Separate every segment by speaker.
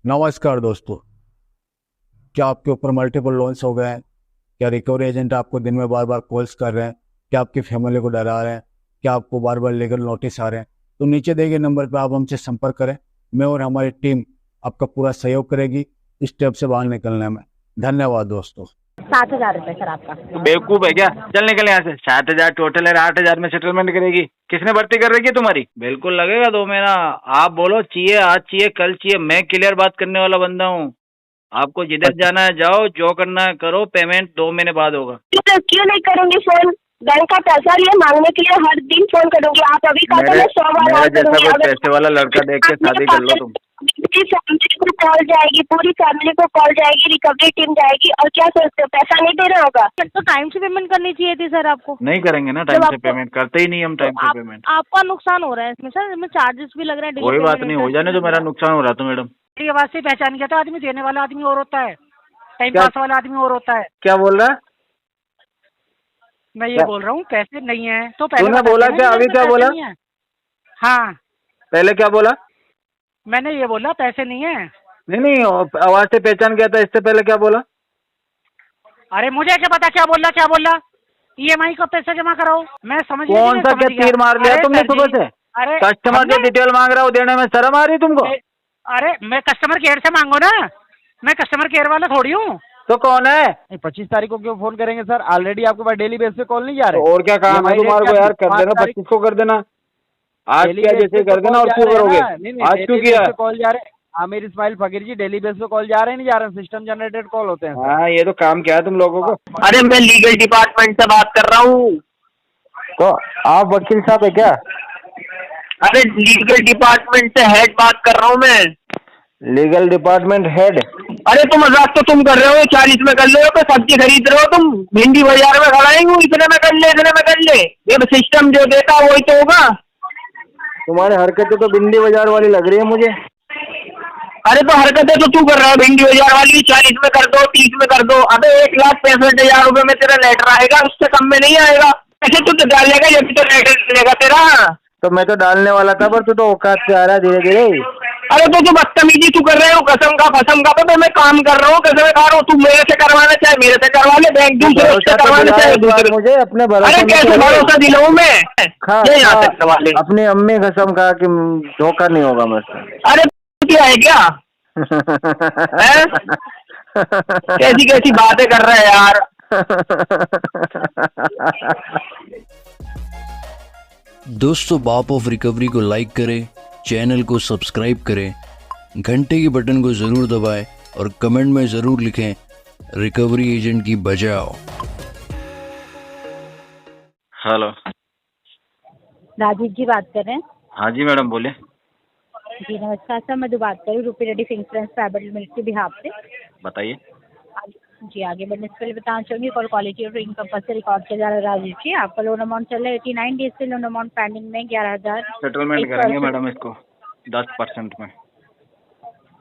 Speaker 1: नमस्कार दोस्तों। क्या आपके ऊपर मल्टीपल लोन्स हो गए हैं? क्या रिकवरी एजेंट आपको दिन में बार बार कॉल्स कर रहे हैं? क्या आपकी फैमिली को डरा रहे हैं? क्या आपको बार बार लीगल नोटिस आ रहे हैं? तो नीचे दिए गए नंबर पर आप हमसे संपर्क करें। मैं और हमारी टीम आपका पूरा सहयोग करेगी इस स्टेप से बाहर निकलने में। धन्यवाद दोस्तों।
Speaker 2: 7,000 रुपये सर आपका।
Speaker 3: तो बेवकूफ है क्या? चल निकल यहाँ से। 7,000 टोटल है, 8,000 में सेटलमेंट करेगी? किसने भर्ती कर रखी है तुम्हारी? बिल्कुल लगेगा 2 महीना। आप बोलो चाहिए, आज चाहिए, कल चाहिए। मैं क्लियर बात करने वाला बंदा हूँ। आपको जिधर जाना है जाओ, जो करना है करो, पेमेंट 2 महीने बाद होगा।
Speaker 2: क्यों नहीं करूंगी फोन? बैंक का पैसा लिए मांगने के लिए हर दिन फोन करूंगी। आप अभी कहा तो
Speaker 3: मेरे
Speaker 2: मैं 100 बार
Speaker 3: मेरा
Speaker 2: और
Speaker 3: जैसा
Speaker 2: करूंगी।
Speaker 3: कोई
Speaker 2: अगर
Speaker 3: पैसे वाला लड़का देख के
Speaker 2: आपने
Speaker 3: शादी कर लो तुम।
Speaker 2: पूरी फैमिली को कॉल जाएगी, पूरी फैमिली को कॉल जाएगी, रिकवरी टीम जाएगी, और क्या सोचते हो पैसा नहीं देना होगा?
Speaker 4: तो टाइम से पेमेंट करनी चाहिए थी सर आपको।
Speaker 3: नहीं करेंगे ना,
Speaker 4: जब
Speaker 3: टाइम से
Speaker 4: आपको
Speaker 3: पेमेंट करते ही नहीं हम
Speaker 4: तो
Speaker 3: टाइम से
Speaker 4: आप
Speaker 3: पेमेंट।
Speaker 4: आपका नुकसान हो रहा है इसमें सर, इसमें चार्जेस भी लग रहे हैं, डिले
Speaker 3: कोई बात
Speaker 4: पेमेंट
Speaker 3: नहीं, हो
Speaker 4: इंटरेस्ट
Speaker 3: जाने
Speaker 4: भी
Speaker 3: जो
Speaker 4: लग
Speaker 3: मेरा
Speaker 4: रहा है।
Speaker 3: नुकसान हो रहा था मैडम।
Speaker 5: मेरी आवाज से पहचान गया था आदमी, देने वाला आदमी और होता है, टाइम
Speaker 3: क्या
Speaker 5: पास वाला आदमी और होता है।
Speaker 3: क्या बोल रहा है?
Speaker 5: मैं ये
Speaker 3: क्या
Speaker 5: बोल रहा हूँ पैसे नहीं है तो पहले
Speaker 3: तूने
Speaker 5: बता
Speaker 3: बोला?
Speaker 5: देना
Speaker 3: क्या
Speaker 5: कि
Speaker 3: अभी
Speaker 5: मेरे
Speaker 3: क्या
Speaker 5: पे
Speaker 3: बोला?
Speaker 5: पैसे नहीं है। हाँ,
Speaker 3: पहले क्या बोला?
Speaker 5: मैंने ये बोला पैसे नहीं है।
Speaker 3: नहीं नहीं, आवाज से पहचान गया था। इससे पहले क्या बोला?
Speaker 5: अरे मुझे क्या पता क्या बोला क्या बोला। ईएमआई का पैसा जमा कराओ, मैं समझ गया कि
Speaker 3: कौन
Speaker 5: नहीं
Speaker 3: सा
Speaker 5: समझ
Speaker 3: क्या
Speaker 5: गया।
Speaker 3: तीर मार लिया
Speaker 5: अरे
Speaker 3: तुमने
Speaker 5: सर
Speaker 3: सुबह
Speaker 5: जी,
Speaker 3: से?
Speaker 5: अरे
Speaker 3: कस्टमर के
Speaker 5: हमने
Speaker 3: डिटेल मांग रहा हूँ, देने में शर्म आ रही तुमको?
Speaker 5: अरे मैं कस्टमर केयर से मांगो ना, मैं कस्टमर केयर वाला थोड़ी हूँ।
Speaker 3: तो कौन है?
Speaker 6: 25 तारीख को क्यों फोन करेंगे सर? ऑलरेडी आपके पास डेली बेस पे कॉल नहीं जा
Speaker 3: तो
Speaker 6: रहे?
Speaker 3: और क्या काम है
Speaker 6: ईएमआई डेट
Speaker 3: तुम्हारे
Speaker 6: क्या
Speaker 3: को
Speaker 6: थी?
Speaker 3: यार? कर
Speaker 6: पाँच
Speaker 3: देना,
Speaker 6: तारीख
Speaker 3: 25 को कर देना। आज
Speaker 6: डेली
Speaker 3: क्या
Speaker 6: बेस
Speaker 3: जैसे
Speaker 6: पे
Speaker 3: ही
Speaker 6: तो
Speaker 3: कर देना।
Speaker 6: कॉल
Speaker 3: और
Speaker 6: जा
Speaker 3: क्यों
Speaker 6: रहे हैं
Speaker 3: करोगे?
Speaker 6: ना। नहीं नहीं,
Speaker 3: आज क्यों
Speaker 6: डेली बेस
Speaker 3: किया?
Speaker 6: पे कॉल जा रहे हैं। आमिर इस्माइल फकीर जी, डेली बेस पे कॉल जा रहे हैं नहीं जा रहे हैं? सिस्टम जनरेटेड कॉल होते हैं सर।
Speaker 3: हाँ, ये तो काम क्या है तुम लोगों को?
Speaker 2: अरे मैं लीगल डिपार्टमेंट से बात कर रहा हूँ।
Speaker 3: तो आप वकील साहब है क्या?
Speaker 2: अरे लीगल डिपार्टमेंट से हेड बात कर रहा हूँ मैं।
Speaker 3: Legal department head?
Speaker 2: अरे तो मजाक तो तुम कर रहे हो, 40 में कर ले हो तो सब्जी खरीद रहे हो तुम। भिंडी बाजार में खड़ाएंगे, इतने में कर ले, इतने में कर ले। ये सिस्टम जो देता वही तो होगा।
Speaker 3: तुम्हारी हरकतें तो भिंडी बाजार वाली लग रही है मुझे।
Speaker 2: अरे तो हरकतें तो तू कर रहा है भिंडी बाजार वाली। 40 में कर दो, 30 में कर दो। अबे 1,65,000 रुपए में तेरा लेटर आएगा, उससे कम में नहीं आएगा। ऐसे तू तो डालेगा जब तो लेटर लेगा तेरा।
Speaker 3: तो मैं तो डालने वाला था, पर तू तो औकात से आ रहा है धीरे धीरे।
Speaker 2: अरे तो तू बदतमीजी तू कर रहे हो, कसम का फसम का। तो मैं काम कर रहा हूँ, कसम खा रहा हूँ। तू मेरे से करवाना चाहे मेरे से करवा ले, बैंक दूसरे से
Speaker 3: भरोसा तो
Speaker 2: करवाना
Speaker 3: दिलाया
Speaker 2: चाहे
Speaker 3: एक बार
Speaker 2: दूसरे।
Speaker 3: मुझे, अपने
Speaker 2: अरे
Speaker 3: भरोसे में
Speaker 2: कैसे
Speaker 3: तो ले।
Speaker 2: भरोसा दिलाऊं मैं?
Speaker 3: खा
Speaker 2: ये यहाँ
Speaker 3: खा
Speaker 2: से करवा ले।
Speaker 3: अपनी अम्मी कसम खा कि धोखा नहीं होगा मुझसे।
Speaker 2: अरे तू क्या है क्या? हैं? कैसी कैसी बातें कर रहे हैं यार।
Speaker 7: दोस्तों, बाप ऑफ रिकवरी को लाइक करें, चैनल को सब्सक्राइब करें, घंटे के बटन को ज़रूर दबाएं और कमेंट में ज़रूर लिखें रिकवरी एजेंट की बजाओ।
Speaker 3: हेलो।
Speaker 4: राजीव जी बात कर रहे हैं।
Speaker 3: हाँ जी मैडम, बोले।
Speaker 4: जी नमस्कार सर, मधु बात कर रही हूँ, रूपी रेड्डी इंश्योरेंस प्राइवेट लिमिटेड के बिहाफ से।
Speaker 3: बताइए।
Speaker 4: जी आगे बढ़ने से पहले बताना चाहूँगी कॉल क्वालिटी और इनकम पर से रिकॉर्ड किया जा रहा है। राजीव जी आपका लोन अमाउंट चल रहा है 89 डेज से, लोन अमाउंट पेंडिंग में 11,000।
Speaker 3: सेटलमेंट करेंगे मैडम इसको 10% में।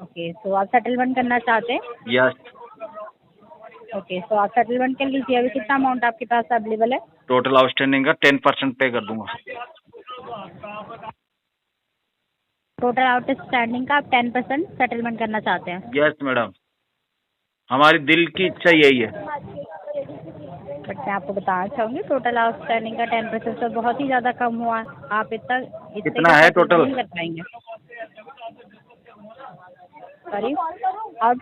Speaker 4: ओके, तो आप सेटलमेंट करना चाहते हैं?
Speaker 3: यस।
Speaker 4: ओके, तो आप सेटलमेंट कर लीजिए। अभी कितना अमाउंट आपके पास अवेलेबल है?
Speaker 3: टोटल आउटस्टैंडिंग का 10% पे कर दूंगा।
Speaker 4: टोटल आउटस्टैंडिंग का आप 10% सेटलमेंट करना चाहते हैं?
Speaker 3: यस मैडम, हमारी दिल की इच्छा यही है।
Speaker 4: बट मैं आपको बताना चाहूँगी टोटल आउटस्टैंडिंग का 10% तो बहुत ही ज़्यादा कम हुआ है। आप इतना इतने
Speaker 3: कितना
Speaker 4: का
Speaker 3: है
Speaker 4: settlement
Speaker 3: टोटल?
Speaker 4: नहीं कर पाएंगे। सॉरी, आउट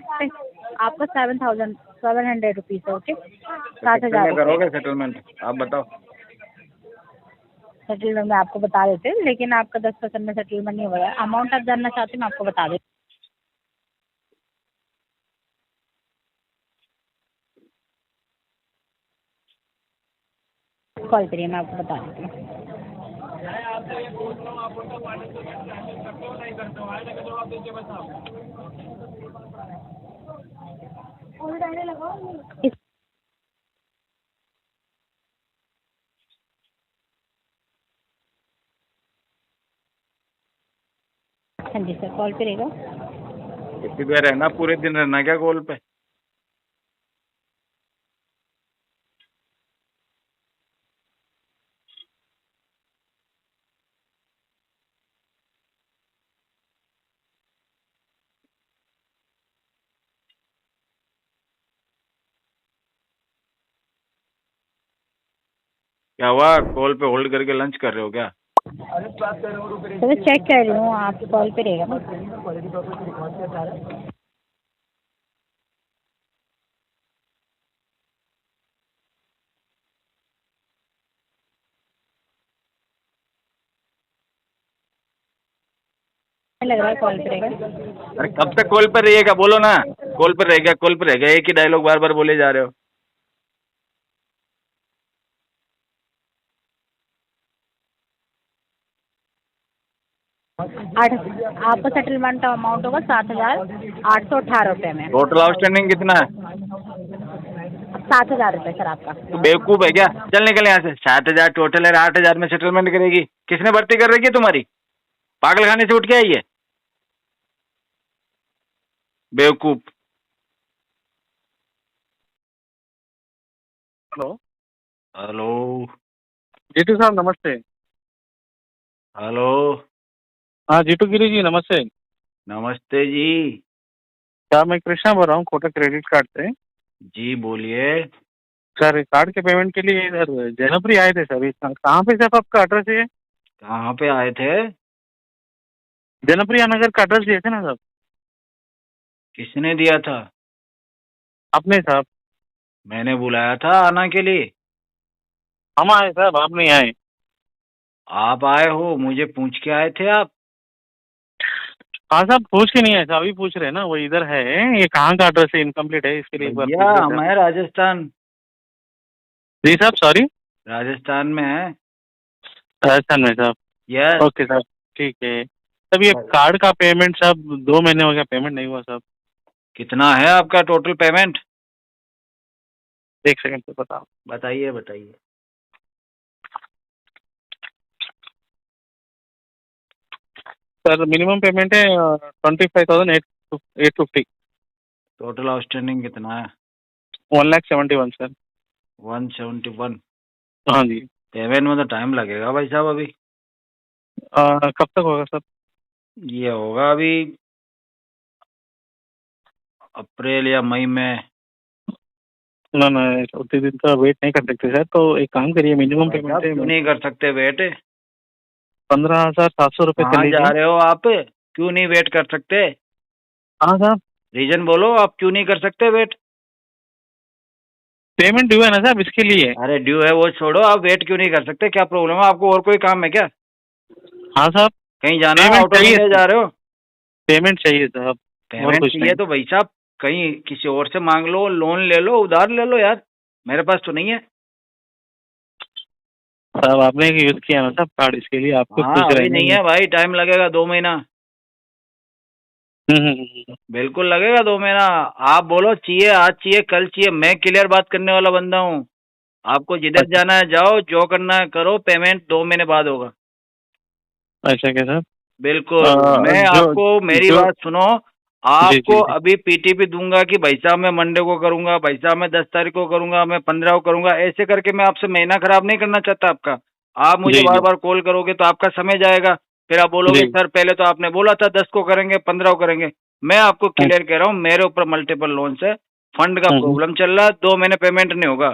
Speaker 4: आपका 7,700 रुपीज़ है। ओके,
Speaker 3: कितने
Speaker 4: 60,000
Speaker 3: में
Speaker 4: रुपये
Speaker 3: करोगे सेटलमेंट? आप बताओ।
Speaker 4: सेटलमेंट में आपको बता देते हैं, लेकिन आपका 10% में सेटलमेंट नहीं होगा। अमाउंट आप जानना चाहते हैं, मैं आपको बता देती हूँ। कॉल करिए, मैं आपको बता देती हूँ। इस हाँ जी सर, कॉल पे रहेगा।
Speaker 3: इसी देर रहना, पूरे दिन रहना क्या कॉल पे? क्या हुआ? कॉल पे होल्ड करके लंच कर रहे हो क्या?
Speaker 4: तो मैं चेक कर रही हूँ, आप कॉल पे रहेगा ना। लग रहा है कॉल पे रहेगा।
Speaker 3: अरे कब तक कॉल पर रहिएगा? बोलो ना, कॉल पर रहेगा, कॉल पर रहेगा, एक ही डायलॉग बार बार बोले जा रहे हो।
Speaker 4: आठ, आपका सेटलमेंट अमाउंट होगा 7,818 रुपये में।
Speaker 3: टोटल आउटस्टैंडिंग कितना है?
Speaker 4: 7,000 रुपये सर आपका।
Speaker 3: तो बेवकूफ है क्या? चल निकल यहाँ से। 7,000 टोटल है, 8,000 में सेटलमेंट करेगी। किसने भर्ती कर रखी है तुम्हारी? पागल खाने से उठ के आई है बेवकूफ।
Speaker 8: हेलो।
Speaker 3: हेलो।
Speaker 8: जीतू साहब नमस्ते।
Speaker 3: हेलो।
Speaker 8: हाँ जीतू गिरी जी नमस्ते।
Speaker 3: नमस्ते जी।
Speaker 8: क्या मैं कृष्णा बोल रहा हूँ कोटक क्रेडिट कार्ड से।
Speaker 3: जी बोलिए।
Speaker 8: सर कार्ड के पेमेंट के लिए इधर जैनपुरी आए थे सर। कहाँ पे सर आपका एड्रेस है?
Speaker 3: कहाँ पे आए थे?
Speaker 8: जनप्रिया नगर का एड्रेस दिए थे ना साहब
Speaker 3: किसने दिया था?
Speaker 8: आपने साहब।
Speaker 3: मैंने बुलाया था आना के लिए।
Speaker 8: हम आए साहब, आप नहीं आए।
Speaker 3: आप आए हो, मुझे पूछ के आए थे आप?
Speaker 8: हाँ साहब पूछ के नहीं आए साहब, अभी पूछ रहे हैं ना, वो इधर है। ये कहाँ का एड्रेस है? इनकम्प्लीट है, इसके लिए एक बार पूछ
Speaker 3: भैया
Speaker 8: रहे थे।
Speaker 3: मैं राजस्थान।
Speaker 8: जी साहब सॉरी।
Speaker 3: राजस्थान में है।
Speaker 8: राजस्थान में साहब।
Speaker 3: यस।
Speaker 8: ओके साहब ठीक है। तब ये कार्ड का पेमेंट साहब 2 महीने हो गया, पेमेंट नहीं हुआ साहब।
Speaker 3: कितना है आपका टोटल पेमेंट?
Speaker 8: एक सेकंड से बताओ।
Speaker 3: बताइए बताइए।
Speaker 8: सर मिनिमम पेमेंट है 25,850।
Speaker 3: टोटल आउटस्टैंडिंग कितना है?
Speaker 8: 1,71,000 सर।
Speaker 3: 171।
Speaker 8: हाँ जी।
Speaker 3: पेमेंट में तो टाइम लगेगा भाई साहब अभी।
Speaker 8: कब तक होगा सर?
Speaker 3: ये होगा अभी अप्रैल या मई में।
Speaker 8: ना ना, उतने दिन का वेट नहीं कर सकते सर, तो एक काम करिए मिनिमम
Speaker 3: भाई
Speaker 8: पेमेंट
Speaker 3: साहब
Speaker 8: है
Speaker 3: क्यों नहीं कर सकते वेट?
Speaker 8: 15,700 रुपये कर
Speaker 3: कहाँ जा
Speaker 8: लीजिए।
Speaker 3: रहे हो आप? क्यों नहीं वेट कर सकते?
Speaker 8: हाँ साहब
Speaker 3: रीजन बोलो, आप क्यों नहीं कर सकते वेट?
Speaker 8: पेमेंट ड्यू है ना साहब, इसके लिए।
Speaker 3: अरे ड्यू है वो छोड़ो, आप वेट क्यों नहीं कर सकते? क्या प्रॉब्लम है आपको? और कोई काम है क्या?
Speaker 8: हाँ साहब
Speaker 3: कहीं जाना है?
Speaker 8: पेमेंट
Speaker 3: आउट ऑफ
Speaker 8: चाहिए,
Speaker 3: इंडिया जा रहे हो?
Speaker 8: पेमेंट चाहिए साहब, और
Speaker 3: पेमेंट
Speaker 8: कुछ
Speaker 3: चाहिए
Speaker 8: नहीं।
Speaker 3: तो भाई साहब कहीं किसी और से मांग लो, लोन ले लो, उधार ले लो यार। मेरे पास तो नहीं है।
Speaker 8: साहब आपने यूज किया ना साहब कार्ड, इसके लिए आपको
Speaker 3: हाँ
Speaker 8: पूछ रहे
Speaker 3: अभी नहीं
Speaker 8: हैं।
Speaker 3: है भाई, टाइम लगेगा 2 महीना।
Speaker 8: हम्म।
Speaker 3: बिल्कुल लगेगा 2 महीना। आप बोलो चाहिए, आज चाहिए, कल चाहिए, मैं क्लियर बात करने वाला बंदा हूँ। आपको जिधर
Speaker 8: अच्छा
Speaker 3: जाना है जाओ, जो करना है करो, पेमेंट 2 महीने बाद होगा।
Speaker 8: अच्छा क्या साहब?
Speaker 3: बिल्कुल। मैं
Speaker 8: जो
Speaker 3: आपको मेरी
Speaker 8: जो
Speaker 3: बात सुनो।
Speaker 8: जी
Speaker 3: आपको
Speaker 8: जी जी।
Speaker 3: अभी पीटीपी दूंगा कि भाई साहब मैं मंडे को करूंगा, भाई साहब मैं 10 तारीख को करूंगा, मैं 15 को करूंगा, ऐसे करके मैं आपसे महीना खराब नहीं करना चाहता आपका। आप मुझे
Speaker 8: जी
Speaker 3: बार
Speaker 8: जी
Speaker 3: बार कॉल करोगे तो आपका समय जाएगा। फिर आप बोलोगे
Speaker 8: जी।
Speaker 3: सर पहले तो आपने बोला था 10 को करेंगे, 15 को करेंगे। मैं आपको क्लियर कह रहा हूँ, मेरे ऊपर मल्टीपल लोन्स है, फंड का
Speaker 8: हम्म,
Speaker 3: प्रॉब्लम चल रहा है, 2 महीने पेमेंट नहीं होगा।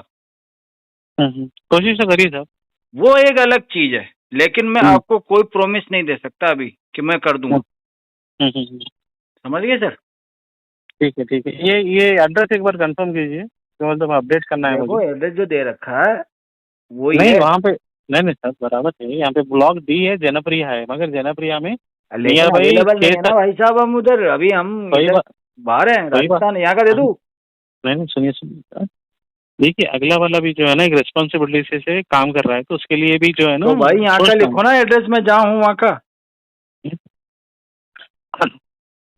Speaker 8: कोशिश तो करिए साहब।
Speaker 3: वो एक अलग चीज है, लेकिन मैं
Speaker 8: हम्म,
Speaker 3: आपको कोई प्रॉमिस नहीं दे सकता अभी कि मैं कर दूंगा।
Speaker 8: हम्म।
Speaker 3: समझ गए सर?
Speaker 8: ठीक है, ये एड्रेस एक बार कंफर्म कीजिए, तो मतलब अपडेट करना है
Speaker 3: देखो
Speaker 8: मुझे।
Speaker 3: एड्रेस जो दे रखा है वही
Speaker 8: नहीं
Speaker 3: है।
Speaker 8: वहाँ पे, नहीं सर बराबर है, यहाँ पे ब्लॉक डी है, जनप्रिया है, मगर जनप्रिया में
Speaker 3: लेकिन
Speaker 8: नियर बाई
Speaker 3: अवेलेबल नहीं है ना भाई साहब, हम उधर अभी हम
Speaker 8: वही
Speaker 3: इधर
Speaker 8: बात,
Speaker 3: बाहर हैं
Speaker 8: वही बात।
Speaker 3: राजस्थान। यहाँ का दे
Speaker 8: हाँ,
Speaker 3: दूँ?
Speaker 8: नहीं सुनिए सर, देखिए अगला वाला भी जो है ना एक रेस्पॉन्सिबिलिटी से काम कर रहा है, तो उसके लिए भी जो है ना
Speaker 3: तो भाई यहाँ का
Speaker 8: सोचना
Speaker 3: लिखो ना एड्रेस, मैं जहाँ हूँ वहाँ का।
Speaker 8: है।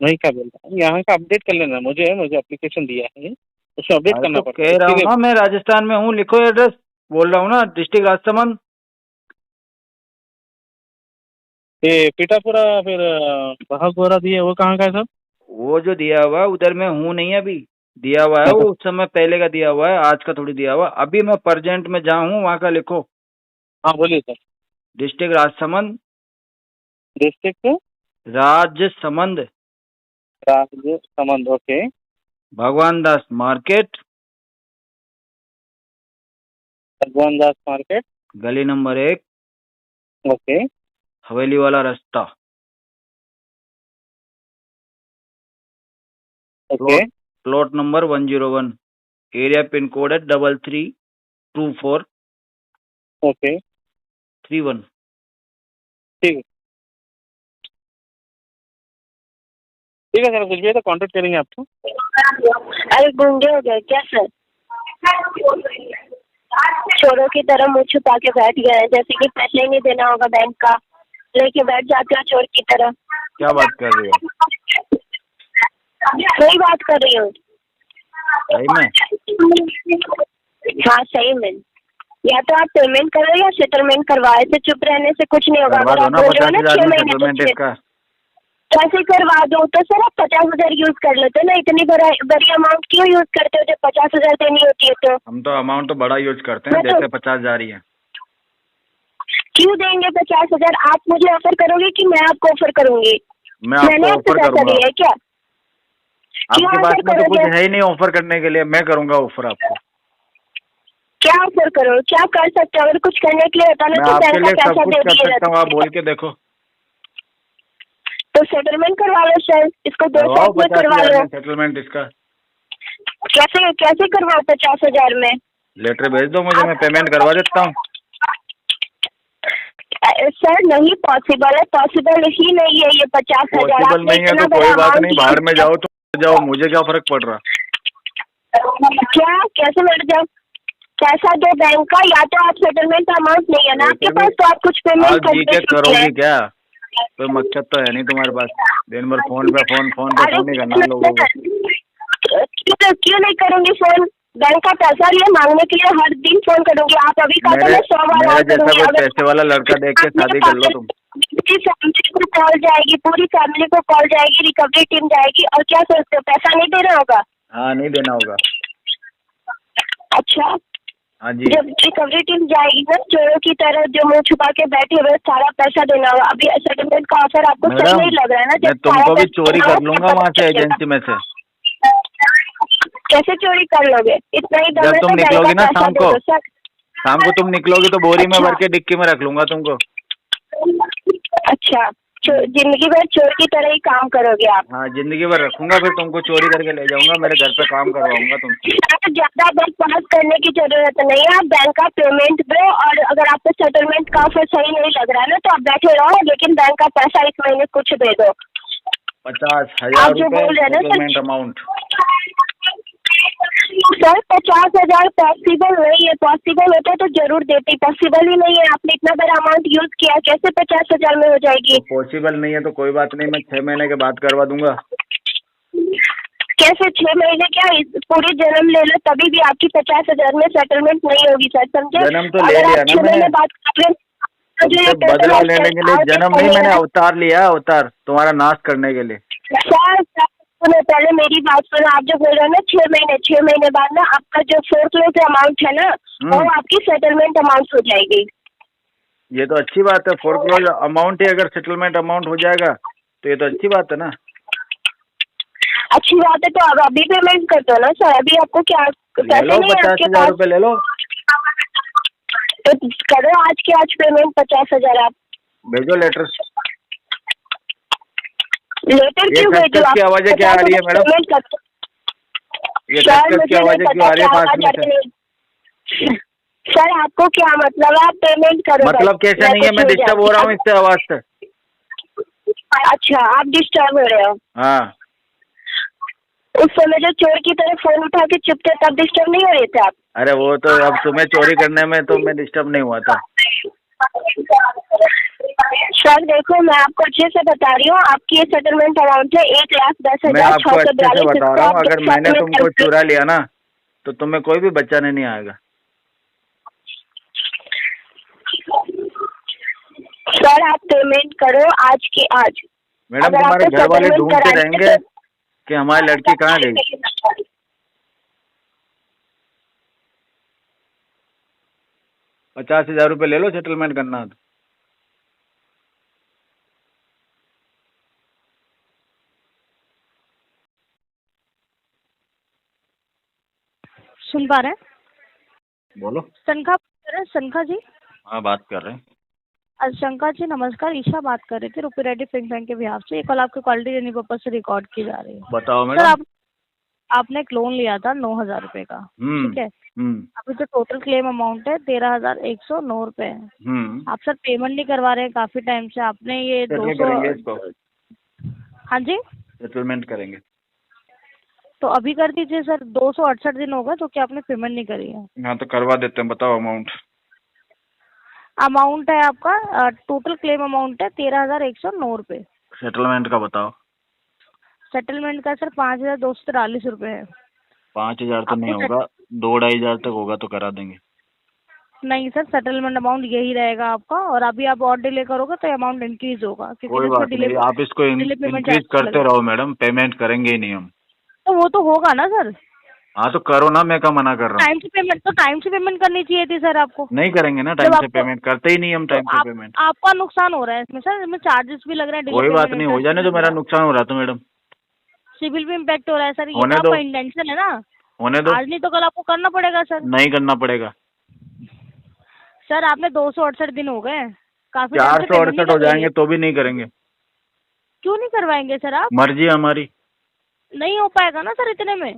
Speaker 8: वही क्या बोलता हूँ, यहाँ का अपडेट कर लेना, मुझे एप्लीकेशन दिया है, उसको अपडेट
Speaker 3: अरे
Speaker 8: करना
Speaker 3: तो
Speaker 8: पड़ता है
Speaker 3: कह रहा
Speaker 8: इसके
Speaker 3: हूँ
Speaker 8: लिए।
Speaker 3: ना मैं राजस्थान में हूँ, लिखो एड्रेस। बोल रहा हूँ ना, डिस्ट्रिक्ट राजसमंद।
Speaker 8: ये पीठापुरा फिर बहागोरा दिया, वो कहाँ का है सर?
Speaker 3: वो जो दिया हुआ है उधर मैं हूँ नहीं अभी। दिया हुआ है वो उस समय पहले का दिया हुआ है, आज का थोड़ी दिया हुआ है। अभी मैं प्रेजेंट में जहाँ हूँ वहाँ का लिखो।
Speaker 8: हाँ बोलिए sir.
Speaker 3: District Rajsamand.
Speaker 8: District
Speaker 3: Rajsamand.
Speaker 8: Rajsamand, okay.
Speaker 3: भगवान दास मार्केट।
Speaker 8: भगवान दास मार्केट।
Speaker 3: गली नंबर 1,
Speaker 8: ओके
Speaker 3: हवेली वाला रास्ता,
Speaker 8: okay
Speaker 3: plot number 101, area pin code है 332431।
Speaker 8: ओके ठीक है ठीक है सर, कुछ भी है तो कांटेक्ट करेंगे आपको।
Speaker 9: अरे गूंगे हो गए क्या सर? चोरों की तरह मुंह छुपा के बैठ गए हैं, जैसे कि पैसे ही नहीं देना होगा बैंक का, लेके बैठ जाते हो चोर की तरह।
Speaker 3: क्या बात कर रही हो?
Speaker 9: सही बात कर रही हूँ।
Speaker 3: सही में?
Speaker 9: हाँ सही में। या तो आप पेमेंट करो या सेटलमेंट करवाए, से चुप रहने से कुछ नहीं होगा।
Speaker 3: करवा
Speaker 9: अगर
Speaker 3: दो
Speaker 9: आप
Speaker 3: ना
Speaker 9: बोल रहे हो ना
Speaker 3: 50,000
Speaker 9: 6
Speaker 3: में
Speaker 9: महीने
Speaker 3: सेटलमेंट
Speaker 9: तो
Speaker 3: इसका।
Speaker 9: कैसे करवा दो? तो सर आप 50,000 यूज कर लेते ना, इतनी बड़ी अमाउंट क्यों यूज करते हो जब 50,000 देनी होती है तो?
Speaker 3: हम तो अमाउंट तो बड़ा यूज करते हैं,
Speaker 9: मैं तो-
Speaker 3: जैसे 50 जा रही है।
Speaker 9: क्यों देंगे 50,000? आप मुझे ऑफर करोगे कि मैं आपको ऑफर करूंगी?
Speaker 3: मैं
Speaker 9: मैंने
Speaker 3: आपको
Speaker 9: आपसे
Speaker 3: ऑफर
Speaker 9: पैसा
Speaker 3: करूंगा।
Speaker 9: लिया है क्या? क्यों
Speaker 3: आपके पास
Speaker 9: ऑफर
Speaker 3: में तो कुछ
Speaker 9: करोगे?
Speaker 3: है ही नहीं ऑफर करने के लिए, मैं करूंगा ऑफर आपको।
Speaker 9: क्या ऑफर करो? क्या कर सकते हो? अगर कुछ करने के लिए होता ना
Speaker 3: मैं
Speaker 9: तो
Speaker 3: आपके
Speaker 9: बैंक
Speaker 3: लिए
Speaker 9: का
Speaker 3: सब
Speaker 9: पैसा
Speaker 3: कुछ
Speaker 9: दे
Speaker 3: कर
Speaker 9: दिए
Speaker 3: सकता हूँ, आप
Speaker 9: जाते।
Speaker 3: बोल के देखो।
Speaker 9: तो सेटलमेंट करवा लो सर, इसको 2
Speaker 3: करवाओ
Speaker 9: साल में करवा
Speaker 3: 50,000
Speaker 9: लो।
Speaker 3: में सेटलमेंट इसका।
Speaker 9: कैसे कैसे करवाओ 50,000 में?
Speaker 3: लेटर भेज दो मुझे, मैं पेमेंट करवा देता हूँ।
Speaker 9: सर नहीं पॉसिबल है, पॉसिबल ही नहीं है ये 50,000।
Speaker 3: पॉसिबल नहीं है तो कोई बात नहीं, बाहर में जाओ तो जाओ, मुझे क्या फर्क पड़ रहा।
Speaker 9: क्या? कैसे बैठ जाओ? पैसा दो बैंक का, या तो आप सेटलमेंट अमाउंट नहीं है ना आपके पास तो आप कुछ पेमेंट
Speaker 3: आप जी के
Speaker 9: करके
Speaker 3: करोगी क्या? कोई मकसद तो है नहीं तुम्हारे पास, दिन भर फोन पे फोन ही करना लोगों को।
Speaker 9: क्यों नहीं करूंगी फोन? बैंक का पैसा लिए मांगने के लिए हर दिन फोन करूंगी। आप अभी कहा था मैं 100 बार
Speaker 3: मेरा
Speaker 9: कॉल
Speaker 3: जैसा
Speaker 9: करूंगी।
Speaker 3: कोई
Speaker 9: अगर
Speaker 3: पैसे वाला लड़का देख के शादी कर लो तुम।
Speaker 9: पूरी फैमिली को कॉल जाएगी, पूरी फैमिली को कॉल जाएगी, रिकवरी टीम जाएगी, और क्या सोचते हो पैसा नहीं देना होगा?
Speaker 3: हाँ नहीं देना होगा।
Speaker 9: अच्छा,
Speaker 3: हाँ जी।
Speaker 9: जब रिकवरी टीम जाएगी ना चोरों की तरह जो मुंह छुपा के बैठे हुए, सारा पैसा देना होगा। अभी सेटलमेंट का ऑफर आपको सही
Speaker 3: मैडम,
Speaker 9: नहीं लग रहा है ना?
Speaker 3: मैं
Speaker 9: जब
Speaker 3: तुमको
Speaker 9: सारा
Speaker 3: भी चोरी
Speaker 9: पैसा
Speaker 3: कर लूंगा वहाँ से, एजेंसी में से।
Speaker 9: कैसे चोरी कर लोगे? इतना ही दम
Speaker 3: जब
Speaker 9: है
Speaker 3: तुम
Speaker 9: तो बैंक
Speaker 3: निकलोगी
Speaker 9: का
Speaker 3: ना
Speaker 9: पैसा
Speaker 3: शाम
Speaker 9: दे
Speaker 3: को,
Speaker 9: दो सर।
Speaker 3: शाम को तुम निकलोगी तो बोरी में
Speaker 9: अच्छा।
Speaker 3: भर के डिक्की में रख लूंगा तुमको।
Speaker 9: अच्छा, जिंदगी भर चोर की तरह ही काम करोगे आप?
Speaker 3: हाँ जिंदगी भर रखूंगा, फिर तुमको चोरी करके ले जाऊंगा, मेरे घर पे काम करवाऊंगा तुमसे।
Speaker 9: ज्यादा बैंक पास करने की जरूरत नहीं है, आप बैंक का पेमेंट दो, और अगर आपको सेटलमेंट का ऑफर सही नहीं लग रहा है ना तो आप बैठे रहो, लेकिन बैंक का पैसा इस महीने कुछ दे दो।
Speaker 3: 50,000
Speaker 9: आप जो
Speaker 3: रुपए
Speaker 9: बोल रहे हैं ना
Speaker 3: सेटलमेंट अमाउंट।
Speaker 9: सर 50,000 पॉसिबल नहीं है, पॉसिबल होता तो जरूर देती, पॉसिबल ही नहीं है। आपने इतना बड़ा अमाउंट यूज किया, कैसे 50,000 में हो जाएगी?
Speaker 3: पॉसिबल नहीं है तो कोई बात नहीं, मैं 6 महीने के बाद करवा दूंगा।
Speaker 9: कैसे 6 महीने? क्या पूरी जन्म ले लो तभी भी आपकी 50,000 में सेटलमेंट नहीं होगी सर, समझे?
Speaker 3: जन्म तो ले
Speaker 9: अगर
Speaker 3: लिया
Speaker 9: आप
Speaker 3: ना
Speaker 9: 6
Speaker 3: मैंने,
Speaker 9: महीने बाद कर रहे हैं, तो जो ये
Speaker 3: तुमसे
Speaker 9: total
Speaker 3: बदला लेने के लिए
Speaker 9: आप
Speaker 3: जन्म नहीं, मैंने अवतार लिया, अवतार तुम्हारा नाश करने के लिए।
Speaker 9: सर सुनो, पहले मेरी बात सुनो। आप जो बोल रहे हो ना 6 महीने बाद ना आपका जो फोरक्लोज अमाउंट है ना वो आपकी सेटलमेंट अमाउंट हो जाएगी।
Speaker 3: ये तो अच्छी बात है, फोरक्लोज अमाउंट ही अगर सेटलमेंट अमाउंट हो जाएगा तो ये तो अच्छी बात है ना।
Speaker 9: अच्छी बात है, तो अब अभी पेमेंट कर दो ना सर। अभी आपको क्या
Speaker 3: ले
Speaker 9: पैसे
Speaker 3: लो
Speaker 9: नहीं है आपके
Speaker 3: 50,000
Speaker 9: पास?
Speaker 3: रुपए ले लो,
Speaker 9: तो करो आज के आज पेमेंट 50,000। आप
Speaker 3: भेजो लेटर।
Speaker 9: लेटर
Speaker 3: ये
Speaker 9: क्यों
Speaker 3: खच
Speaker 9: भेजो?
Speaker 3: खच की आवाजें क्या आ रही है मैडम?
Speaker 9: पेमेंट कर दो।
Speaker 3: ये
Speaker 9: सर
Speaker 3: खच खच की
Speaker 9: मुझे नहीं
Speaker 3: आवाजें क्यों
Speaker 9: पता
Speaker 3: आ रही है
Speaker 9: क्या
Speaker 3: पास
Speaker 9: आवाज
Speaker 3: में
Speaker 9: आ
Speaker 3: से?
Speaker 9: रही है। सर आपको क्या मतलब है? आप पेमेंट करो।
Speaker 3: मतलब
Speaker 9: बस,
Speaker 3: कैसे नहीं है, मैं
Speaker 9: कुछ
Speaker 3: डिस्टर्ब हो रहा हूँ इससे आवाज से।
Speaker 9: अच्छा, आप डिस्टर्ब हो रहे हो?
Speaker 3: हाँ
Speaker 9: उस समय जो चोर की तरह फोन उठा के चुप थे तब डिस्टर्ब नहीं हो रहे थे आप?
Speaker 3: अरे वो तो अब तुम्हें चोरी करने में तो मैं डिस्टर्ब नहीं हुआ था।
Speaker 9: सर देखो, मैं आपको अच्छे से बता रही हूँ, आपकी ये सेटलमेंट अमाउंट है
Speaker 3: मैं आपको अच्छे से बता रहा हूँ, अगर मैंने तुमको
Speaker 9: 1,642।
Speaker 3: चुरा लिया ना तो तुम्हें कोई भी बचाने नहीं आएगा।
Speaker 9: सर आप पेमेंट करो आज के आज।
Speaker 3: मैडम
Speaker 9: अगर
Speaker 3: तुम्हारे
Speaker 9: आपको
Speaker 3: घर वाले
Speaker 9: settlement
Speaker 3: ढूंढते
Speaker 9: करानी है
Speaker 3: रहेंगे
Speaker 9: तो-
Speaker 3: कि हमारी लड़की कहाँ गई। 50,000 रुपए ले लो, सेटलमेंट करना तो।
Speaker 4: सुन पा रहे हैं?
Speaker 3: बोलो।
Speaker 4: सनखा जी?
Speaker 3: हाँ बात कर रहे हैं।
Speaker 4: शंकर जी नमस्कार, ईशा बात कर रही थी रुपी रेड्डी थिंक टैंक के बिहाफ से। ये कॉल आपकी क्वालिटी देने पर्पज से रिकॉर्ड की जा रही है।
Speaker 3: बताओ
Speaker 4: सर
Speaker 3: मैडम।
Speaker 4: आपने एक लोन लिया था 9,000 रुपए का, ठीक है। अभी जो टोटल क्लेम अमाउंट है 13,109 रुपए है। आप सर पेमेंट नहीं करवा रहे हैं काफी टाइम से। आपने ये
Speaker 3: सेटल करेंगे इसको।
Speaker 4: 200। हाँ जी,
Speaker 3: सेटलमेंट करेंगे।
Speaker 4: तो अभी कर दीजिए सर। 268 दिन हो गए तो क्या आपने पेमेंट नहीं करी है?
Speaker 3: हाँ तो करवा देते हैं, बताओ अमाउंट।
Speaker 4: अमाउंट है आपका टोटल क्लेम अमाउंट है 13,109 रुपए।
Speaker 3: सेटलमेंट का बताओ।
Speaker 4: सेटलमेंट का सर 5,243 रुपए है।
Speaker 3: 5,000 तो नहीं
Speaker 4: आपको
Speaker 3: होगा, 2-2,500 तक होगा तो करा देंगे।
Speaker 4: नहीं सर, सेटलमेंट अमाउंट यही रहेगा आपका। और अभी आप और डिले करोगे तो अमाउंट इंक्रीज होगा,
Speaker 3: कोई बात नहीं, आप इसको इंक्रीज करते रहो मैडम, पेमेंट करेंगे ही नहीं हम।
Speaker 4: तो वो तो होगा ना सर।
Speaker 3: हाँ तो करो ना, मैं क्या मना कर रहा हूँ।
Speaker 4: टाइम से पेमेंट करनी चाहिए थी सर आपको।
Speaker 3: नहीं करेंगे ना टाइम से पेमेंट, करते ही नहीं हम टाइम से पेमेंट।
Speaker 4: आपका नुकसान हो रहा है इसमें सर, इसमें चार्जेस भी लग रहे हैं।
Speaker 3: कोई बात नहीं, हो जाने तो मेरा नुकसान हो रहा तो मैडम।
Speaker 4: सिविल भी इम्पैक्ट हो रहा है सर, ये
Speaker 3: होने
Speaker 4: तो
Speaker 3: दो।
Speaker 4: आपका इंटेंशन है ना।
Speaker 3: होने दो।
Speaker 4: आज नहीं तो कल आपको करना पड़ेगा सर।
Speaker 3: नहीं करना पड़ेगा
Speaker 4: सर आपने 268 दिन हो गए, काफी
Speaker 3: 468 हो जाएंगे तो भी नहीं करेंगे।
Speaker 4: क्यों नहीं करवाएंगे सर आप?
Speaker 3: मर्जी है हमारी।
Speaker 4: नहीं हो पाएगा ना सर इतने में।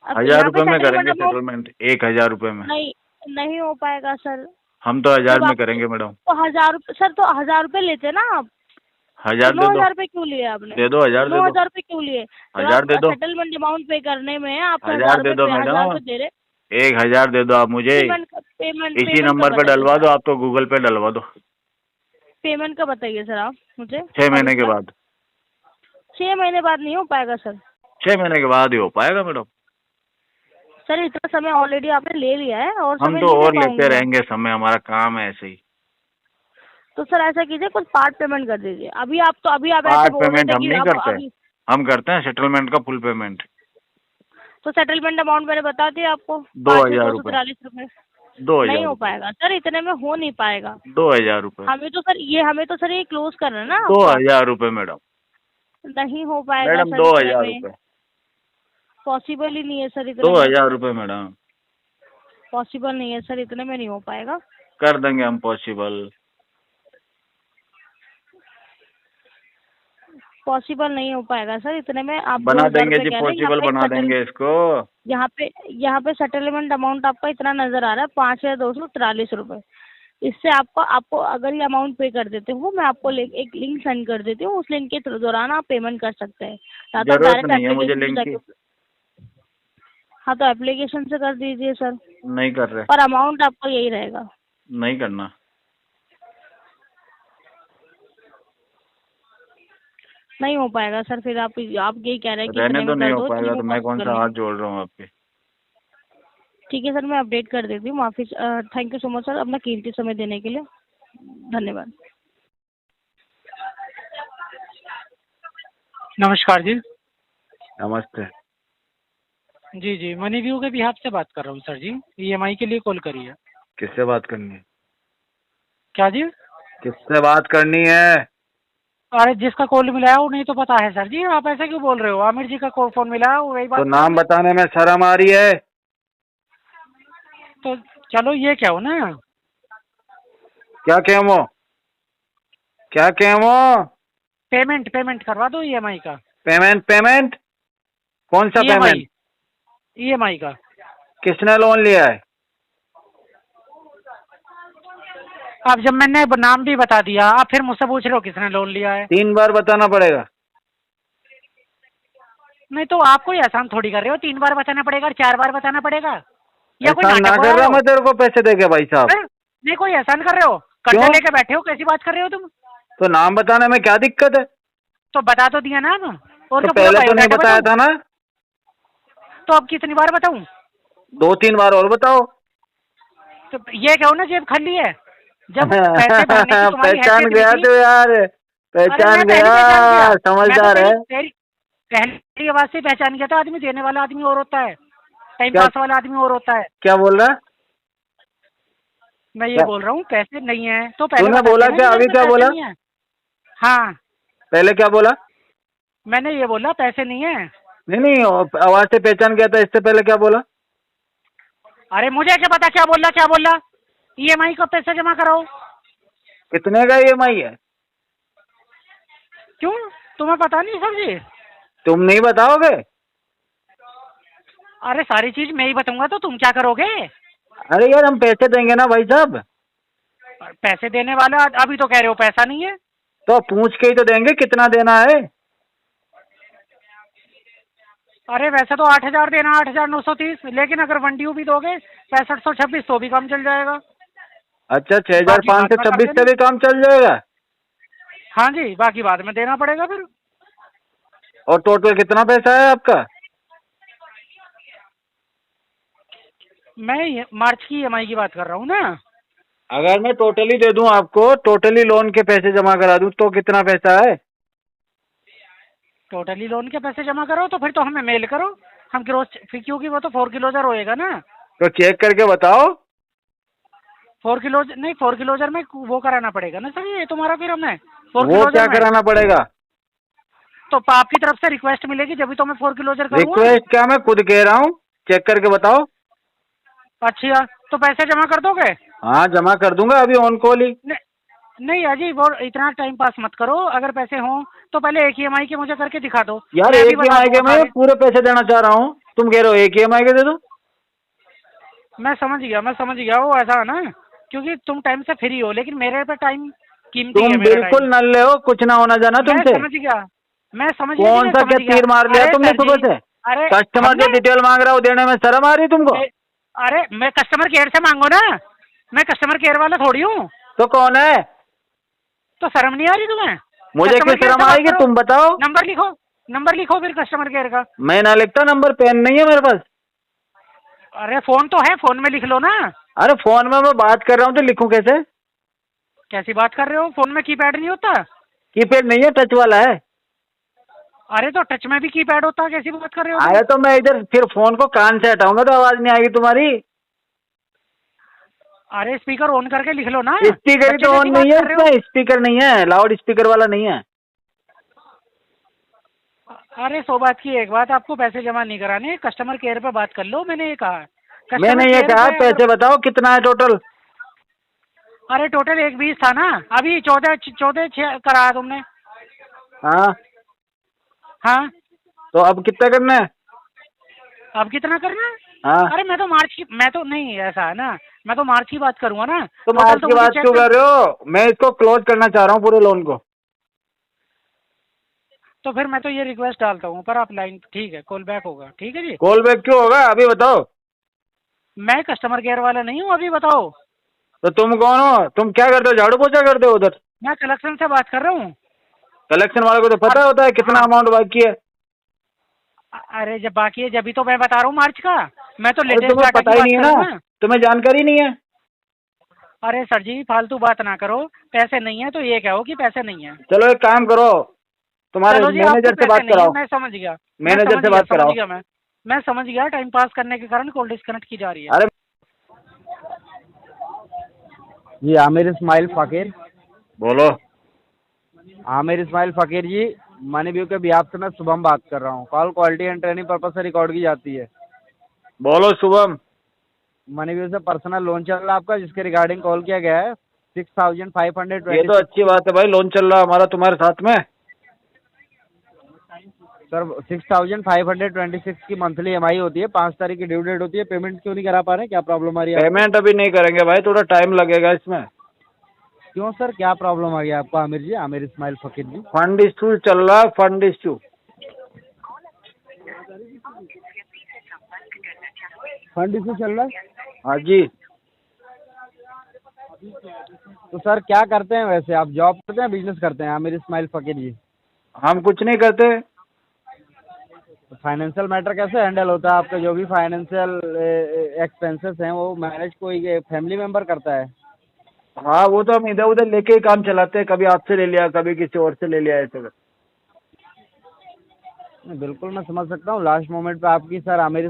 Speaker 3: 1,000 रुपए में करेंगे सेटलमेंट, 1,000 रुपए में।
Speaker 4: नहीं हो पाएगा सर।
Speaker 3: हम तो 1,000 में करेंगे मैडम।
Speaker 4: तो 1,000 रुपए सर, तो 1,000 रुपए लेते ना आप।
Speaker 3: 1,000 दे दो।
Speaker 4: 9,000 रुपए क्यों लिए आपने?
Speaker 3: दे दो 1,000 दे दो।
Speaker 4: 9,000 रुपए क्यों लिए?
Speaker 3: 1,000 दे दो।
Speaker 4: सेटलमेंट अमाउंट पे करने में आप
Speaker 3: 1,000 दे दो मैडम।
Speaker 4: 1,000 दे रहे।
Speaker 3: 1,000 दे दो आप मुझे।
Speaker 4: पेमेंट
Speaker 3: इसी नंबर पे डलवा दो, आप तो गूगल पे डलवा दो।
Speaker 4: पेमेंट का बताइए सर आप मुझे।
Speaker 3: 6 महीने के बाद।
Speaker 4: 6 महीने बाद नहीं हो पाएगा सर।
Speaker 3: 6 महीने के बाद ही हो पाएगा मैडम।
Speaker 4: सर इतना समय ऑलरेडी आपने ले लिया है और
Speaker 3: हम तो और लेते रहेंगे समय, हमारा काम है ऐसे ही।
Speaker 4: तो सर ऐसा कीजिए, कुछ पार्ट पेमेंट कर दीजिए। अभी आप
Speaker 3: पार्ट पेमेंट हम नहीं करते, हम करते हैं सेटलमेंट का फुल पेमेंट।
Speaker 4: तो सेटलमेंट अमाउंट मैंने बता दिया आपको,
Speaker 3: 2,000 रुपए।
Speaker 4: 243 रुपए।
Speaker 3: 2,000
Speaker 4: नहीं हो पाएगा सर, इतने में हो नहीं पाएगा।
Speaker 3: 2,000 रुपए।
Speaker 4: हमें तो सर ये क्लोज करना है ना।
Speaker 3: 2,000 रुपए मैडम।
Speaker 4: नहीं हो पाएगा
Speaker 3: मैडम
Speaker 4: सर,
Speaker 3: 2,000 रुपए।
Speaker 4: पॉसिबल ही नहीं है सर इतने
Speaker 3: 2,000 रुपए मैडम।
Speaker 4: पॉसिबल नहीं है सर, इतने में नहीं हो पाएगा।
Speaker 3: कर देंगे हम पॉसिबल।
Speaker 4: पॉसिबल नहीं हो पाएगा सर इतने में। आप
Speaker 3: बना देंगे जी, पॉसिबल बना देंगे इसको।
Speaker 4: यहाँ पे सेटलमेंट अमाउंट आपका इतना नजर आ रहा है 5,243 रुपए। इससे आपको अगर ये अमाउंट पे कर देते हो, मैं आपको एक लिंक सेंड कर देती हूँ। उस लिंक के दौरान आप पेमेंट कर सकते हैं।
Speaker 3: जरूरत नहीं है मुझे लिंक की।
Speaker 4: हाँ तो एप्लीकेशन से कर दीजिए सर।
Speaker 3: नहीं कर रहे।
Speaker 4: पर अमाउंट आपका यही रहेगा।
Speaker 3: नहीं करना।
Speaker 4: नहीं हो पाएगा सर, फिर आप यही कह रहे हैं कि
Speaker 3: रहने
Speaker 4: इतने
Speaker 3: तो
Speaker 4: में
Speaker 3: नहीं
Speaker 4: कर
Speaker 3: हो
Speaker 4: दो,
Speaker 3: पाएगा
Speaker 4: इतने
Speaker 3: तो
Speaker 4: में
Speaker 3: मैं
Speaker 4: बात
Speaker 3: कौन
Speaker 4: कर
Speaker 3: सा
Speaker 4: लेंगे।
Speaker 3: हाथ जोड़ रहा हूँ आपके।
Speaker 4: ठीक है सर, मैं अपडेट कर देती हूँ। माफी, thank you so much sir अपना कीमती समय देने के लिए। धन्यवाद।
Speaker 5: नमस्कार जी।
Speaker 3: नमस्ते।
Speaker 5: जी जी, मनी व्यू के बिहाफ से बात कर रहा हूँ सर जी। EMI के लिए कॉल करी है।
Speaker 3: किससे बात करनी है?
Speaker 5: क्या जी?
Speaker 3: किससे बात करनी है?
Speaker 5: अरे जिसका कॉल मिला है वो नहीं तो पता है सर जी, आप ऐसे क्यों बोल रहे हो? आमिर जी का फोन मिला है, वही बात।
Speaker 3: तो नाम बताने में शर्म आ रही है?
Speaker 5: तो चलो ये क्या हो ना।
Speaker 3: क्या कहमो? क्या कहमो?
Speaker 5: पेमेंट करवा दो EMI का।
Speaker 3: पेमेंट कौन सा पेमेंट?
Speaker 5: EMI का।
Speaker 3: किसने लोन लिया है?
Speaker 5: अब जब मैंने नाम भी बता दिया, आप फिर मुझसे पूछ रहे हो किसने लोन लिया है।
Speaker 3: 3 बार बताना पड़ेगा।
Speaker 5: नहीं तो आप कोई एहसान थोड़ी कर रहे हो, 3 बार बताना पड़ेगा, 4 बार बताना पड़ेगा, या कोई
Speaker 3: एहसान ना
Speaker 5: नाटक हो
Speaker 3: कर
Speaker 5: रहा
Speaker 3: रहा
Speaker 5: हो?
Speaker 3: मैं तेरे को पैसे देके भाई साहब।
Speaker 5: नहीं कोई एहसान कर रहे हो, कर्जा
Speaker 3: क्यों?
Speaker 5: लेके बैठे हो, कैसी बात कर रहे हो तुम?
Speaker 3: तो नाम बताने में क्या दिक्कत है?
Speaker 5: तो बता तो दिया ना अब। और
Speaker 3: तो
Speaker 5: क्या पूरा
Speaker 3: पहले तो नहीं
Speaker 5: बायोडाटा
Speaker 3: बताया
Speaker 5: बताऊं?
Speaker 3: था ना?
Speaker 5: तो अब कितनी बार बताऊं?
Speaker 3: 2-3 बार और बताओ।
Speaker 5: तो ये कहो ना जेब खाली है, जब पैसे भरने की तुम्हारी
Speaker 3: पहचान
Speaker 5: हैसियत
Speaker 3: गया
Speaker 5: नहीं थी।
Speaker 3: तो यार,
Speaker 5: अरे
Speaker 3: पहचान
Speaker 5: मैं पहले
Speaker 3: गया,
Speaker 5: पहचान गया।
Speaker 3: समझदार
Speaker 5: मैं
Speaker 3: है।
Speaker 5: तो पहली आवाज से पहचान गया था। आदमी देने वाला आदमी और होता है, टाइम
Speaker 3: क्या?
Speaker 5: पास वाला आदमी और होता है।
Speaker 3: क्या बोल रहा है?
Speaker 5: मैं ये
Speaker 3: क्या?
Speaker 5: बोल रहा हूँ पैसे नहीं है तो पहले
Speaker 3: तूने
Speaker 5: बता
Speaker 3: बोला
Speaker 5: देना
Speaker 3: क्या?
Speaker 5: कि
Speaker 3: अभी
Speaker 5: मेरे
Speaker 3: क्या
Speaker 5: पास
Speaker 3: बोला?
Speaker 5: पैसे नहीं है। हाँ
Speaker 3: पहले क्या बोला?
Speaker 5: मैंने ये बोला पैसे नहीं है।
Speaker 3: नहीं आवाज से पहचान गया था, इससे पहले क्या बोला?
Speaker 5: अरे मुझे क्या पता क्या बोला। EMI का पैसा जमा कराओ।
Speaker 3: कितने का EMI है?
Speaker 5: क्यों, तुम्हें पता नहीं सर जी?
Speaker 3: तुम नहीं बताओगे?
Speaker 5: अरे सारी चीज मैं ही बताऊंगा तो तुम क्या करोगे?
Speaker 3: अरे यार हम पैसे देंगे ना भाई साहब।
Speaker 5: पैसे देने वाला अभी तो कह रहे हो पैसा नहीं है।
Speaker 3: तो पूछ के ही तो देंगे कितना देना है।
Speaker 5: अरे वैसे तो 8,000 देना, 8,930, लेकिन अगर वन ड्यू भी दोगे 6526 तो भी काम चल जाएगा।
Speaker 3: अच्छा,
Speaker 5: बाकी बाद में कर
Speaker 3: 6,526
Speaker 5: देना।
Speaker 3: से भी काम चल जाएगा।
Speaker 5: हाँ जी, बाकी बाद में देना पड़ेगा फिर।
Speaker 3: और टोटल कितना पैसा है आपका?
Speaker 5: मैं मार्च की EMI की बात कर रहा हूँ ना।
Speaker 3: अगर मैं टोटली दे दूं आपको, टोटली लोन के पैसे जमा करा दूं तो कितना पैसा है?
Speaker 5: टोटली लोन के पैसे जमा करो तो फिर तो हमें मेल करो, हम ग्रोस, क्योंकि वो तो 4 किलोजर होएगा ना।
Speaker 3: तो चेक करके बताओ।
Speaker 5: 4 किलो नहीं, 4 किलोजर में वो कराना पड़ेगा ना सर, ये तुम्हारा फिर हमें 4
Speaker 3: वो
Speaker 5: किलोजर
Speaker 3: क्या
Speaker 5: में
Speaker 3: कराना पड़ेगा?
Speaker 5: तो आपकी तरफ से रिक्वेस्ट मिलेगी जब भी तो मैं 4 किलोजर करूँगा।
Speaker 3: रिक्वेस्ट क्या, मैं खुद कह रहा हूँ, चेक करके बताओ।
Speaker 5: अच्छा, तो पैसे जमा कर दोगे?
Speaker 3: हाँ जमा कर दूंगा, अभी ऑन कॉल ही।
Speaker 5: नहीं अजी, वो इतना टाइम पास मत करो। अगर पैसे हों तो पहले एक EMI के मुझे करके दिखा दो।
Speaker 3: यार
Speaker 5: मैं
Speaker 3: एक
Speaker 5: भी बता
Speaker 3: EMI के
Speaker 5: दूंगा
Speaker 3: मैं
Speaker 5: सारे।
Speaker 3: पूरे पैसे देना चाह रहा हूँ, तुम कह रहे हो एक EMI के दे दो।
Speaker 5: मैं समझ गया वो ऐसा है ना, क्योंकि तुम टाइम से फ्री हो, लेकिन मेरे पे टाइम कीमती है।
Speaker 3: तुम
Speaker 5: मेरा
Speaker 3: बिल्कुल
Speaker 5: टाइम
Speaker 3: नल्ले हो, कुछ ना होना जाना
Speaker 5: मैं
Speaker 3: तुमसे।
Speaker 5: समझ गया, मैं समझ गया।
Speaker 3: कौन सा क्या तीर मार लिया तुमने सुबह से?
Speaker 5: अरे
Speaker 3: कस्टमर जो डिटेल मांग रहा हो देने में शर्म आ रही तुमको?
Speaker 5: अरे मैं कस्टमर केयर से मांगो ना, मैं कस्टमर केयर वाला थोड़ी हूँ।
Speaker 3: तो कौन है?
Speaker 5: तो शर्म नहीं आ रही तुम्हें?
Speaker 3: मुझे क्यों शर्म आएगी, तुम बताओ।
Speaker 5: नंबर लिखो फिर कस्टमर केयर का।
Speaker 3: मैं ना लिखता नंबर, पेन नहीं है मेरे पास।
Speaker 5: अरे फोन तो है, फोन में लिख लो ना।
Speaker 3: अरे फोन में मैं बात कर रहा हूँ तो लिखूं कैसे?
Speaker 5: कैसी बात कर रहे हो? फोन में कीपैड नहीं होता?
Speaker 3: कीपैड नहीं है, टच वाला है।
Speaker 5: अरे तो टच में भी कीपैड होता है, कैसी बात कर रहे हो?
Speaker 3: अरे तो मैं इधर फिर फोन को कान से हटाऊंगा तो आवाज नहीं आएगी तुम्हारी।
Speaker 5: अरे स्पीकर ऑन करके लिख लो ना।
Speaker 3: स्पीकर ही तो ऑन नहीं है इसमें, स्पीकर नहीं है, लाउड स्पीकर वाला नहीं है।
Speaker 5: अरे 100 बात की एक बात, आपको पैसे जमा नहीं कराने, कस्टमर केयर पे बात कर लो, मैंने ये कहा।
Speaker 3: मैंने ये कहा पैसे बताओ कितना है टोटल।
Speaker 5: अरे टोटल 1,20 था ना, अभी 14 करा तुमने।
Speaker 3: हाँ
Speaker 5: हाँ
Speaker 3: तो अब कितना करना है?
Speaker 5: अब कितना करना है?
Speaker 3: हाँ
Speaker 5: अरे मैं तो नहीं, ऐसा है ना, मैं तो मार्च की बात करूंगा ना।
Speaker 3: तो मार्च की बात क्यों कर रहे हो? मैं इसको क्लोज करना चाह रहा हूँ पूरे लोन को।
Speaker 5: तो फिर मैं तो ये रिक्वेस्ट डालता हूँ, पर आप लाइन, ठीक है, कॉल बैक होगा, ठीक है जी।
Speaker 3: कॉल बैक क्यों होगा, अभी बताओ।
Speaker 5: मैं कस्टमर केयर वाला नहीं हूँ, अभी बताओ।
Speaker 3: तो तुम कौन हो? तुम क्या करते हो, झाड़ू पोछा करते हो उधर?
Speaker 5: मैं कलेक्शन से बात कर रहा हूँ।
Speaker 3: कलेक्शन वाले को तो पता होता है कितना अमाउंट बाकी है।
Speaker 5: अरे जब बाकी है, जब भी तो मैं बता रहा हूँ मार्च का। मैं तो
Speaker 3: अरे
Speaker 5: लेटेस्ट
Speaker 3: तुम्हें
Speaker 5: डाटा
Speaker 3: पता
Speaker 5: की
Speaker 3: ही
Speaker 5: बात
Speaker 3: नहीं है
Speaker 5: कर रहा हूँ
Speaker 3: ना, तुम्हें जानकारी नहीं है।
Speaker 5: अरे सर जी फालतू बात ना करो, पैसे नहीं है तो ये कहो कि पैसे नहीं है।
Speaker 3: चलो एक काम करो, तुम्हारे
Speaker 5: चलो जी,
Speaker 3: मैनेजर
Speaker 5: आपको
Speaker 3: से बात
Speaker 5: पैसे नहीं है,
Speaker 3: कराओ।
Speaker 5: मैं समझ गया।
Speaker 3: मैनेजर से बात कराओ।
Speaker 5: मैं समझ गया, टाइम पास करने के कारण कॉल डिस्कनेक्ट की जा रही है।
Speaker 3: अरे
Speaker 6: जी आमिर इस्माइल फकीर।
Speaker 3: बोलो।
Speaker 6: आमिर इस्माइल फकीर जी, मनी व्यू के बिहाफ से मैं शुभम बात कर रहा हूँ। Call quality and training purpose से रिकॉर्ड की जाती है।
Speaker 3: बोलो शुभम।
Speaker 6: मनी व्यू से पर्सनल लोन चल रहा है आपका, जिसके रिगार्डिंग कॉल किया गया है। 6,520।
Speaker 3: ये तो अच्छी बात है भाई, लोन चल रहा है हमारा तुम्हारे साथ में।
Speaker 6: सर 6,526 की मंथली EMI होती है, 5 तारीख की ड्यू डेट होती है। पेमेंट क्यों नहीं करा पा रहे, क्या प्रॉब्लम आ रही है?
Speaker 3: पेमेंट अभी नहीं करेंगे भाई, थोड़ा टाइम लगेगा इसमें।
Speaker 6: क्यों सर, क्या प्रॉब्लम आ गया आपको आमिर जी, आमिर इस्माइल फकीर जी?
Speaker 3: फंड इशू चल रहा है, फंड इशू।
Speaker 6: फंड इशू चल रहा है?
Speaker 3: हाँ जी।
Speaker 6: तो सर क्या करते हैं वैसे आप, जॉब करते हैं, बिजनेस करते हैं आमिर इस्माइल फकीर जी?
Speaker 3: हम कुछ नहीं करते।
Speaker 6: फाइनेंशियल मैटर कैसे हैंडल होता है आपका? जो भी फाइनेंशियल एक्सपेंसेस हैं वो मैनेज कोई फैमिली मेंबर करता है?
Speaker 3: हाँ वो तो हम इधर उधर लेके ही काम चलाते हैं, कभी आपसे ले लिया, कभी किसी और से ले लिया, ऐसे कर।
Speaker 6: बिल्कुल मैं समझ सकता हूँ। लास्ट मोमेंट पे आपकी सर आमिर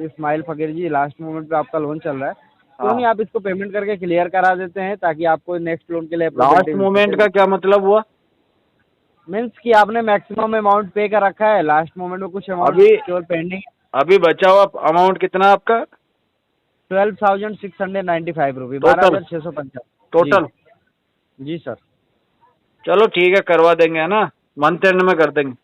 Speaker 6: इस्माइल फकीर जी, लास्ट मोमेंट पे आपका लोन चल रहा है, क्यों नहीं आप इसको पेमेंट करके क्लियर करा देते हैं, ताकि आपको नेक्स्ट लोन के लिए
Speaker 3: लास्ट मोमेंट का क्या मतलब हुआ?
Speaker 6: मीन्स कि आपने मैक्सिमम अमाउंट पे कर रखा है, लास्ट मोमेंट में कुछ अमाउंट
Speaker 3: अभी
Speaker 6: केवल पेंडिंग।
Speaker 3: अभी बचा हुआ अमाउंट कितना आपका?
Speaker 6: 12,695 रुपये,
Speaker 3: टोटल?
Speaker 6: 12,650
Speaker 3: टोटल?
Speaker 6: जी सर।
Speaker 3: चलो ठीक है, करवा देंगे, है ना, मंथ एंड में कर देंगे।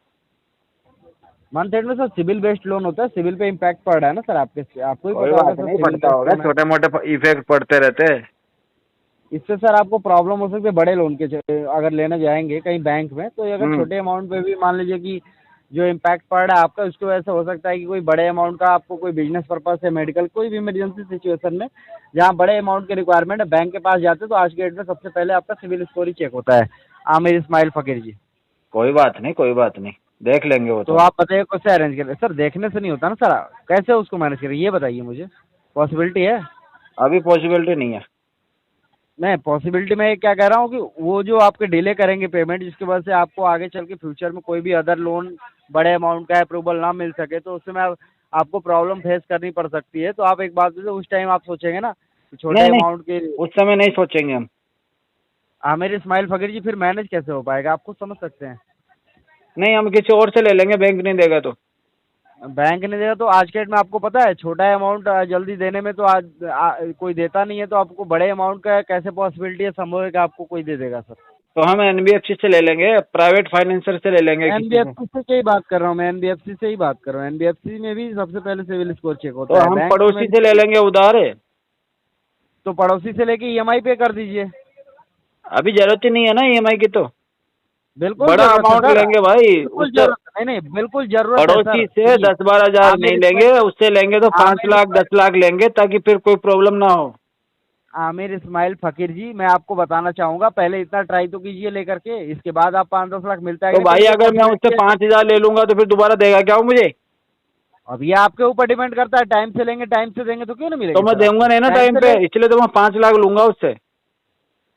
Speaker 6: मंथ एंड में सर सिविल बेस्ड लोन होता है, सिविल पे इम्पैक्ट पड़ रहा है ना सर आपके, आपको ही
Speaker 3: कोई
Speaker 6: पता होगा
Speaker 3: बात
Speaker 6: सर
Speaker 3: नहीं,
Speaker 6: सिविल
Speaker 3: पड़ता
Speaker 6: बेस्ड
Speaker 3: होगा,
Speaker 6: लोन है।
Speaker 3: छोटे मोटे इफेक्ट पड़ते रहते हैं।
Speaker 6: इससे सर आपको प्रॉब्लम हो सकती है बड़े लोन के, अगर लेने जाएंगे कहीं बैंक में, तो ये अगर
Speaker 3: हम्म।
Speaker 6: छोटे अमाउंट पे भी मान लीजिए कि जो इम्पैक्ट पड़ रहा है आपका, उसकी वजह से हो सकता है कि कोई बड़े अमाउंट का आपको कोई बिजनेस पर्पज से, मेडिकल, कोई भी इमरजेंसी सिचुएशन में जहाँ बड़े अमाउंट की रिक्वायरमेंट है, बैंक के पास जाते हैं तो आज के डेट में सबसे पहले आपका सिविल स्कोर ही चेक होता है। आमिर इस्माइल फकीर जी।
Speaker 3: कोई बात नहीं, कोई बात नहीं, देख लेंगे वो
Speaker 6: तो आप बताइए कैसे अरेंज करें सर? देखने से नहीं होता ना सर, कैसे उसको मैनेज करें ये बताइए मुझे, पॉसिबिलिटी है?
Speaker 3: अभी पॉसिबिलिटी नहीं है।
Speaker 6: मैं पॉसिबिलिटी में क्या कह रहा हूँ कि वो जो आपके डिले करेंगे पेमेंट, जिसकी वजह से आपको आगे चल के फ्यूचर में कोई भी अदर लोन बड़े अमाउंट का अप्रूवल ना मिल सके, तो उसमें आपको प्रॉब्लम फेस करनी पड़ सकती है। तो आप एक बात बताइए, उस टाइम आप सोचेंगे ना कि छोटे
Speaker 3: नहीं,
Speaker 6: अमाउंट के।
Speaker 3: उस समय नहीं सोचेंगे हम।
Speaker 6: आमिर इस्माइल फकीर जी, फिर मैनेज कैसे हो पाएगा? आप खुद समझ सकते हैं।
Speaker 3: नहीं, हम किसी और से ले लेंगे, बैंक नहीं देगा तो।
Speaker 6: बैंक नहीं देगा तो आज के डेट में आपको पता है छोटा अमाउंट जल्दी देने में तो आज कोई देता नहीं है, तो आपको बड़े अमाउंट का कैसे पॉसिबिलिटी है, संभव है कि आपको कोई दे देगा सर?
Speaker 3: तो हम एनबीएफसी से ले लेंगे, प्राइवेट फाइनेंसर से ले लेंगे किसी से।
Speaker 6: एनबीएफसी से क्या ही बात कर रहा हूँ मैं, एनबीएफसी से ही बात कर रहा हूँ। एनबीएफसी में भी सबसे पहले सिविल स्कोर चेक
Speaker 3: तो
Speaker 6: होता है।
Speaker 3: हम
Speaker 6: बैंक
Speaker 3: पड़ोसी
Speaker 6: में
Speaker 3: से ले लेंगे उधार है।
Speaker 6: तो पड़ोसी से लेके ईएमआई पे कर दीजिए।
Speaker 3: अभी जरूरत ही नहीं है ना ईएमआई की, तो
Speaker 6: बिल्कुल
Speaker 3: बड़ा
Speaker 6: जरूरत है
Speaker 3: अमाउंट
Speaker 6: सर।
Speaker 3: लेंगे भाई।
Speaker 6: बिल्कुल
Speaker 3: उससे
Speaker 6: जरूरत नहीं, नहीं बिल्कुल जरूरत है सर।
Speaker 3: पड़ोसी से
Speaker 6: सुनिए,
Speaker 3: 10-12 हजार नहीं
Speaker 6: आमिर
Speaker 3: लेंगे, उससे लेंगे तो 5
Speaker 6: आमिर
Speaker 3: लाख 10 लाख लेंगे, ताकि फिर कोई प्रॉब्लम ना हो।
Speaker 6: आमिर इस्माइल फकीर जी, मैं आपको बताना चाहूंगा, पहले इतना ट्राई तो कीजिए लेकर के, इसके बाद आप 5-10 लाख मिलता है
Speaker 3: तो
Speaker 6: कि नहीं,
Speaker 3: भाई
Speaker 6: तो
Speaker 3: अगर मैं उससे 5,000 ले लूंगा तो फिर दोबारा देगा क्या वो मुझे?
Speaker 6: अब ये आपके ऊपर डिपेंड करता है, टाइम से लेंगे, टाइम से देंगे तो क्यों नहीं मिलेगा?
Speaker 3: तो मैं दूंगा नहीं ना टाइम पे, इसलिए तो मैं 5 लाख लूंगा उससे।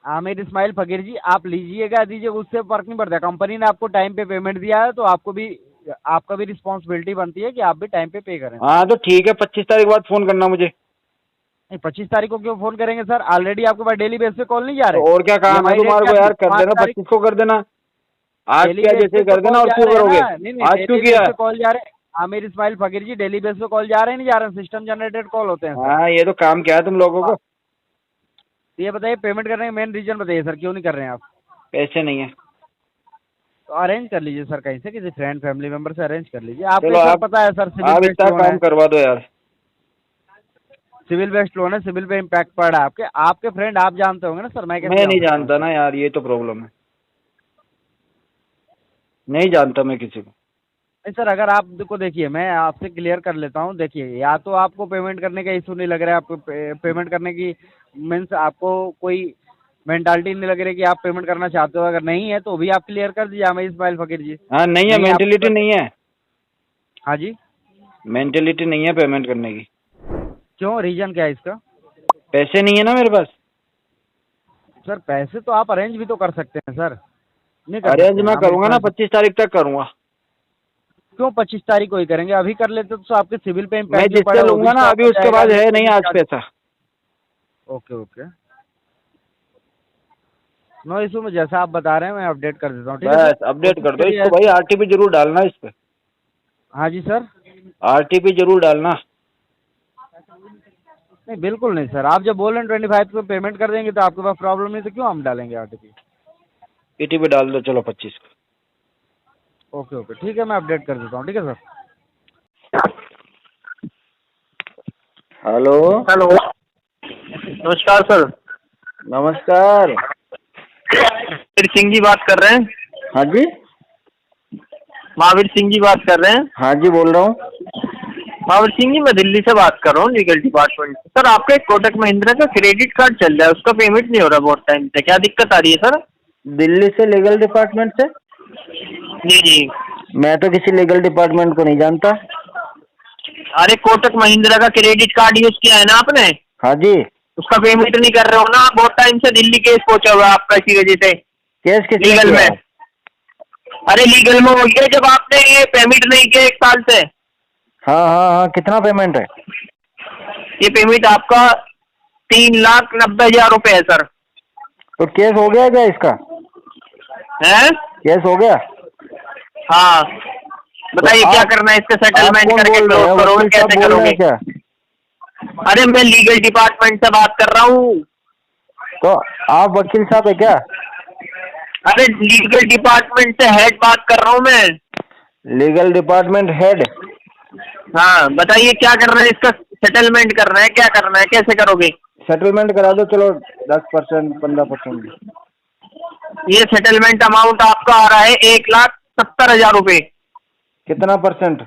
Speaker 6: आमिर इस्माइल फकीर जी, आप लीजिएगा दीजिए, उससे फर्क नहीं पड़ता। कंपनी ने आपको टाइम पे पेमेंट दिया है तो आपको भी, आपका भी रिस्पॉन्सिबिलिटी बनती है कि आप भी टाइम पे पे करें।
Speaker 3: हाँ तो ठीक है, 25 तारीख बाद फोन करना मुझे।
Speaker 6: नहीं 25 तारीख को क्यों फोन करेंगे सर? ऑलरेडी आपके पास डेली बेस पे कॉल नहीं जा रहे?
Speaker 3: तो और क्या काम है तुम्हारे को यार? कर देना, 25 को कर देना, आज क्या जैसे कर देना। और क्यों करोगे? आज क्यों किया?
Speaker 6: कॉल जा रहे हैं आमिर इस्माइल फकीर जी, डेली बेस पे कॉल जा रहे हैं, नहीं जा रहे हैं? सिस्टम जनरेटेड कॉल होते हैं सर।
Speaker 3: हाँ, ये तो काम क्या है तुम लोगों को?
Speaker 6: ये बताइए पेमेंट करने का मेन रीजन बताइए सर, क्यों नहीं कर रहे हैं आप?
Speaker 3: पैसे नहीं है।
Speaker 6: तो अरेंज कर लीजिए सर, कहीं से किसी फ्रेंड फैमिली मेंबर से अरेंज कर लीजिए। आपको
Speaker 3: चलो,
Speaker 6: सर
Speaker 3: आप
Speaker 6: पता है सर,
Speaker 3: आप इतना काम करवा दो यार।
Speaker 6: सिविल बेस्ड लोन है, सिविल पे इम्पैक्ट पड़ रहा है आपके, आपके फ्रेंड आप जानते होंगे ना सर, मैं कैसे
Speaker 3: मैं नहीं
Speaker 6: जानता हूँ?
Speaker 3: जानता ना यार, ये तो प्रॉब्लम है, नहीं जानता मैं किसी को।
Speaker 6: नहीं सर, अगर आप को देखिए, मैं आपसे क्लियर कर लेता हूँ। देखिए, या तो आपको पेमेंट करने का इशू नहीं लग रहा है, आपको पेमेंट करने की मीन्स आपको कोई मेंटालिटी नहीं लग रही कि आप पेमेंट करना चाहते हो, अगर नहीं है तो भी आप क्लियर कर दीजिए आमिर इस्माइल फकीर जी।
Speaker 3: हाँ नहीं है, मेंटेलिटी नहीं है।
Speaker 6: हाँ जी,
Speaker 3: मेंटेलिटी नहीं है पेमेंट करने की।
Speaker 6: क्यों, रीजन क्या है इसका?
Speaker 3: पैसे नहीं है ना मेरे पास।
Speaker 6: सर पैसे तो आप अरेंज भी तो कर सकते हैं सर। नहीं कर
Speaker 3: अरेंज
Speaker 6: सकते
Speaker 3: मैं
Speaker 6: आप
Speaker 3: करूंगा ना,
Speaker 6: इतना-
Speaker 3: 25 तारीख तक करूंगा।
Speaker 6: क्यों 25 तारीख को ही करेंगे? अभी कर लेते तो आपके सिविल पे
Speaker 3: मैं
Speaker 6: इम्पैक्ट
Speaker 3: जिससे लूंगा ना अभी, उसके बाद है नहीं आज पैसा।
Speaker 6: ओके ओके, नो इशू में जैसा आप बता रहे हैं मैं अपडेट कर देता हूँ। ठीक है
Speaker 3: बस
Speaker 6: सर?
Speaker 3: अपडेट कर दो इसको भाई, आरटीपी जरूर डालना इस पे।
Speaker 6: हाँ जी सर।
Speaker 3: आरटीपी जरूर डालना।
Speaker 6: नहीं बिल्कुल नहीं सर, आप जब बोल रहे हैं 25 को पेमेंट कर देंगे तो आपके पास प्रॉब्लम नहीं, तो क्यों हम डालेंगे आरटीपी?
Speaker 3: पीटीपी डाल दो, चलो 25 को।
Speaker 6: ओके ओके, ठीक है, मैं अपडेट कर देता हूँ। ठीक है सर।
Speaker 3: हेलो
Speaker 2: हेलो, नमस्कार सर।
Speaker 3: नमस्कार।
Speaker 2: महावीर सिंह जी बात कर रहे हैं?
Speaker 3: हाँ जी,
Speaker 2: महावीर सिंह जी बात कर रहे हैं?
Speaker 3: हाँ जी बोल रहा हूँ।
Speaker 2: महावीर सिंह जी, मैं दिल्ली से बात कर रहा हूँ, लीगल डिपार्टमेंट। सर आपका एक कोटक महिंद्रा का क्रेडिट कार्ड चल रहा है, उसका पेमेंट नहीं हो रहा बहुत टाइम से, क्या दिक्कत आ रही है सर?
Speaker 3: दिल्ली से लीगल डिपार्टमेंट से?
Speaker 2: जी जी।
Speaker 3: मैं तो किसी लीगल डिपार्टमेंट को नहीं जानता।
Speaker 2: अरे कोटक महिंद्रा का क्रेडिट कार्ड यूज किया है ना आपने?
Speaker 3: हाँ जी।
Speaker 2: उसका पेमेंट नहीं कर रहे हो ना? बहुत टाइम से दिल्ली केस पहुंचा हुआ है आपका इसी वजह से।
Speaker 3: केस किस
Speaker 2: लीगल में? अरे लीगल में हो गया जब आपने ये पेमेंट नहीं किया 1 साल से।
Speaker 3: हाँ हाँ हाँ, कितना पेमेंट है?
Speaker 2: ये पेमेंट आपका 3,90,000 रुपए है सर।
Speaker 3: तो केस हो गया क्या इसका?
Speaker 2: है?
Speaker 3: केस हो गया?
Speaker 2: हाँ, बताइए क्या करना है इसका? सेटलमेंट करके क्लोज करोगे, कैसे करोगे?
Speaker 3: क्या
Speaker 2: अरे मैं लीगल डिपार्टमेंट से बात कर रहा हूँ।
Speaker 6: तो आप वकील साहब है क्या?
Speaker 2: अरे लीगल डिपार्टमेंट से हेड बात कर रहा हूँ मैं।
Speaker 6: Legal department head?
Speaker 2: हाँ बताइए क्या करना है, इसका सेटलमेंट करना है, क्या करना है, कैसे करोगे?
Speaker 6: सेटलमेंट करा दो, चलो 10% 15%।
Speaker 2: ये सेटलमेंट अमाउंट आपका आ रहा है 1,70,000 रुपए।
Speaker 6: कितना परसेंट?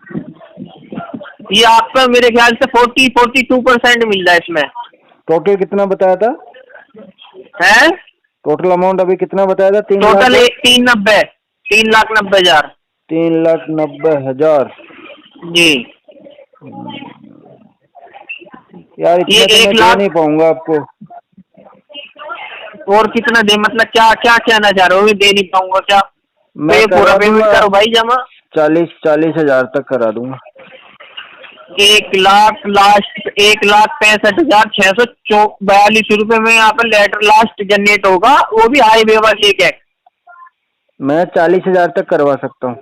Speaker 2: ये आपका मेरे ख्याल से 42% मिल रहा है इसमें।
Speaker 6: टोटल कितना बताया था?
Speaker 2: है
Speaker 6: टोटल अमाउंट अभी कितना बताया था? 3
Speaker 2: टोटल
Speaker 6: लाख?
Speaker 2: 3,90,000।
Speaker 6: 3,90,000
Speaker 2: जी
Speaker 6: यार, इतना
Speaker 2: ये
Speaker 6: तो मैं
Speaker 2: 1
Speaker 6: दे
Speaker 2: लाख
Speaker 6: नहीं पाऊंगा आपको।
Speaker 2: और कितना दे, मतलब क्या क्या कहना चाह रहे हो? दे नहीं पाऊंगा क्या? तो ये पूरा
Speaker 6: करा
Speaker 2: पेमेंट
Speaker 6: दूंगा।
Speaker 2: करो भाई जमा।
Speaker 6: 40,000 तक करा दूंगा।
Speaker 2: 1 लाख लास्ट 1,65,642 रुपए में यहाँ पर लेटर लास्ट जनरेट होगा, वो भी हाईवे वाले के।
Speaker 6: मैं 40,000 तक करवा सकता हूँ।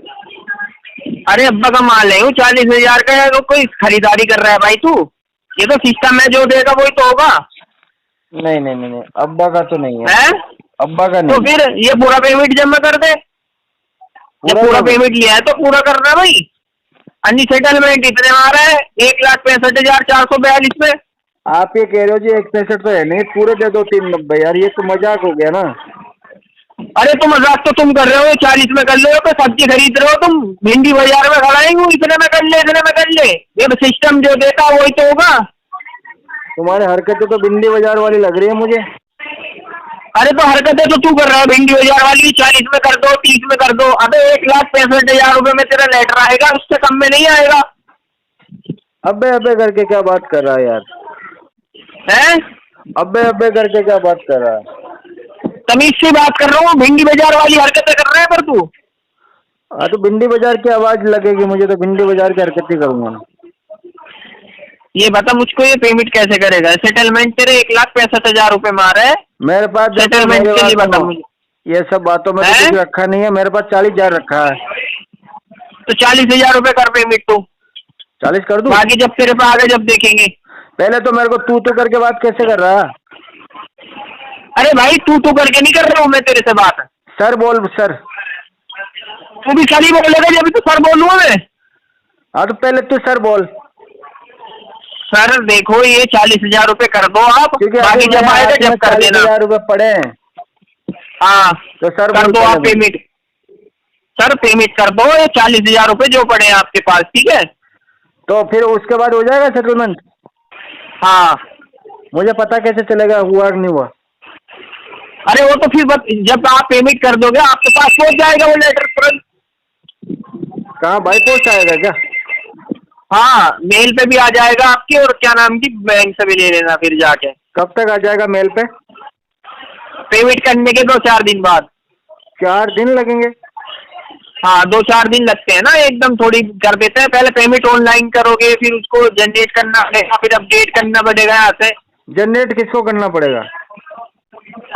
Speaker 2: अरे अब्बा का माल है, 40,000 का है, तो कोई खरीदारी कर रहा है भाई तू? ये तो सिस्टम है, जो देगा वही तो होगा।
Speaker 6: नहीं नहीं नहीं नहीं, अब्बा का तो नहीं है।
Speaker 2: हैं?
Speaker 6: अब्बा का
Speaker 2: तो
Speaker 6: नहीं।
Speaker 2: फिर ये पूरा पेमेंट जमा कर दे। जब पूरा पेमेंट लिया है तो पूरा करना है भाई। अन्य सेटलमेंट इतने आ रहा है 1,65,442 में।
Speaker 6: आप ये कह रहे हो जी 1,65 तो है नहीं, पूरे दे दो 3,90 यार, ये तो मजाक हो गया ना।
Speaker 2: अरे तो मजाक तो तुम कर रहे हो, 40 में कर ले हो, तो सब्जी खरीद रहे हो तुम, भिंडी बाजार में खड़ाएंगे इतने में कर ले, इतने में कर ले। ये सिस्टम जो देता वही तो होगा।
Speaker 6: तुम्हारी हरकतें तो भिंडी बाजार वाली लग रही है मुझे।
Speaker 2: अरे तो हरकतें तो तू कर रहा है भिंडी बाजार वाली, 40 में कर दो, 30 में कर दो। अबे 1,65,000 रुपए में तेरा लेटर आएगा, उससे कम में नहीं आएगा।
Speaker 6: अबे अबे करके क्या बात कर रहा है यार?
Speaker 2: हैं?
Speaker 6: अबे अबे करके क्या बात कर रहा है?
Speaker 2: तमीज से बात कर रहा हूँ, भिंडी बाजार वाली हरकतें कर रहा है पर तू।
Speaker 6: हाँ तो भिंडी बाजार की आवाज लगेगी मुझे, तो भिंडी बाजार की हरकत ही करूंगा ना।
Speaker 2: ये बता मुझको, ये पेमेंट कैसे करेगा? सेटलमेंट तेरे 1,65,000 रुपए में आ रहा है
Speaker 6: मेरे पास
Speaker 2: सेटलमेंट के लिए, बता मुझे।
Speaker 6: ये सब बातों में तो कुछ रखा नहीं है, मेरे पास 40,000 रखा है।
Speaker 2: तो 40,000 रुपए कर पेमेंट तू।
Speaker 6: 40 कर दूं?
Speaker 2: बाकी जब तेरे पे आगे जब देखेंगे।
Speaker 6: पहले तो मेरे को तू करके बात कैसे कर रहा है?
Speaker 2: अरे भाई तू करके नहीं कर रहा हूँ मैं तेरे से बात।
Speaker 6: सर बोल सर।
Speaker 2: तू भी सर ही बोलेगा जब तो सर बोलूंगा मैं।
Speaker 6: हाँ तो पहले तू सर बोल।
Speaker 2: सर देखो ये 40,000 रुपए कर दो आप, बाकी जब आएगा जब कर देना।
Speaker 6: 40,000 रुपए पड़े हैं।
Speaker 2: हाँ
Speaker 6: तो सर
Speaker 2: कर दो आप पेमेंट। सर पेमेंट कर दो, ये 40,000 रुपए जो पड़े हैं आपके पास, ठीक है?
Speaker 6: तो फिर उसके बाद हो जाएगा सेटलमेंट?
Speaker 2: हाँ।
Speaker 6: मुझे पता कैसे चलेगा हुआ कि नहीं हुआ?
Speaker 2: अरे वो तो फिर जब आप पेमेंट कर दोगे आपके पास पहुंच जाएगा वो लेटर तुरंत।
Speaker 6: कहाँ भाई पोस्ट आएगा क्या?
Speaker 2: हाँ मेल पे भी आ जाएगा आपके, और क्या नाम की बैंक से भी ले लेना फिर जाके।
Speaker 6: कब तक आ जाएगा मेल पे?
Speaker 2: पेमेंट करने के 2-4 दिन बाद।
Speaker 6: 4 दिन लगेंगे?
Speaker 2: हाँ 2-4 दिन लगते हैं ना, एकदम थोड़ी कर देते हैं। पहले पेमेंट ऑनलाइन करोगे, फिर उसको जनरेट करना पड़ेगा, फिर अपडेट करना पड़ेगा यहाँ से।
Speaker 6: जनरेट किसको करना पड़ेगा?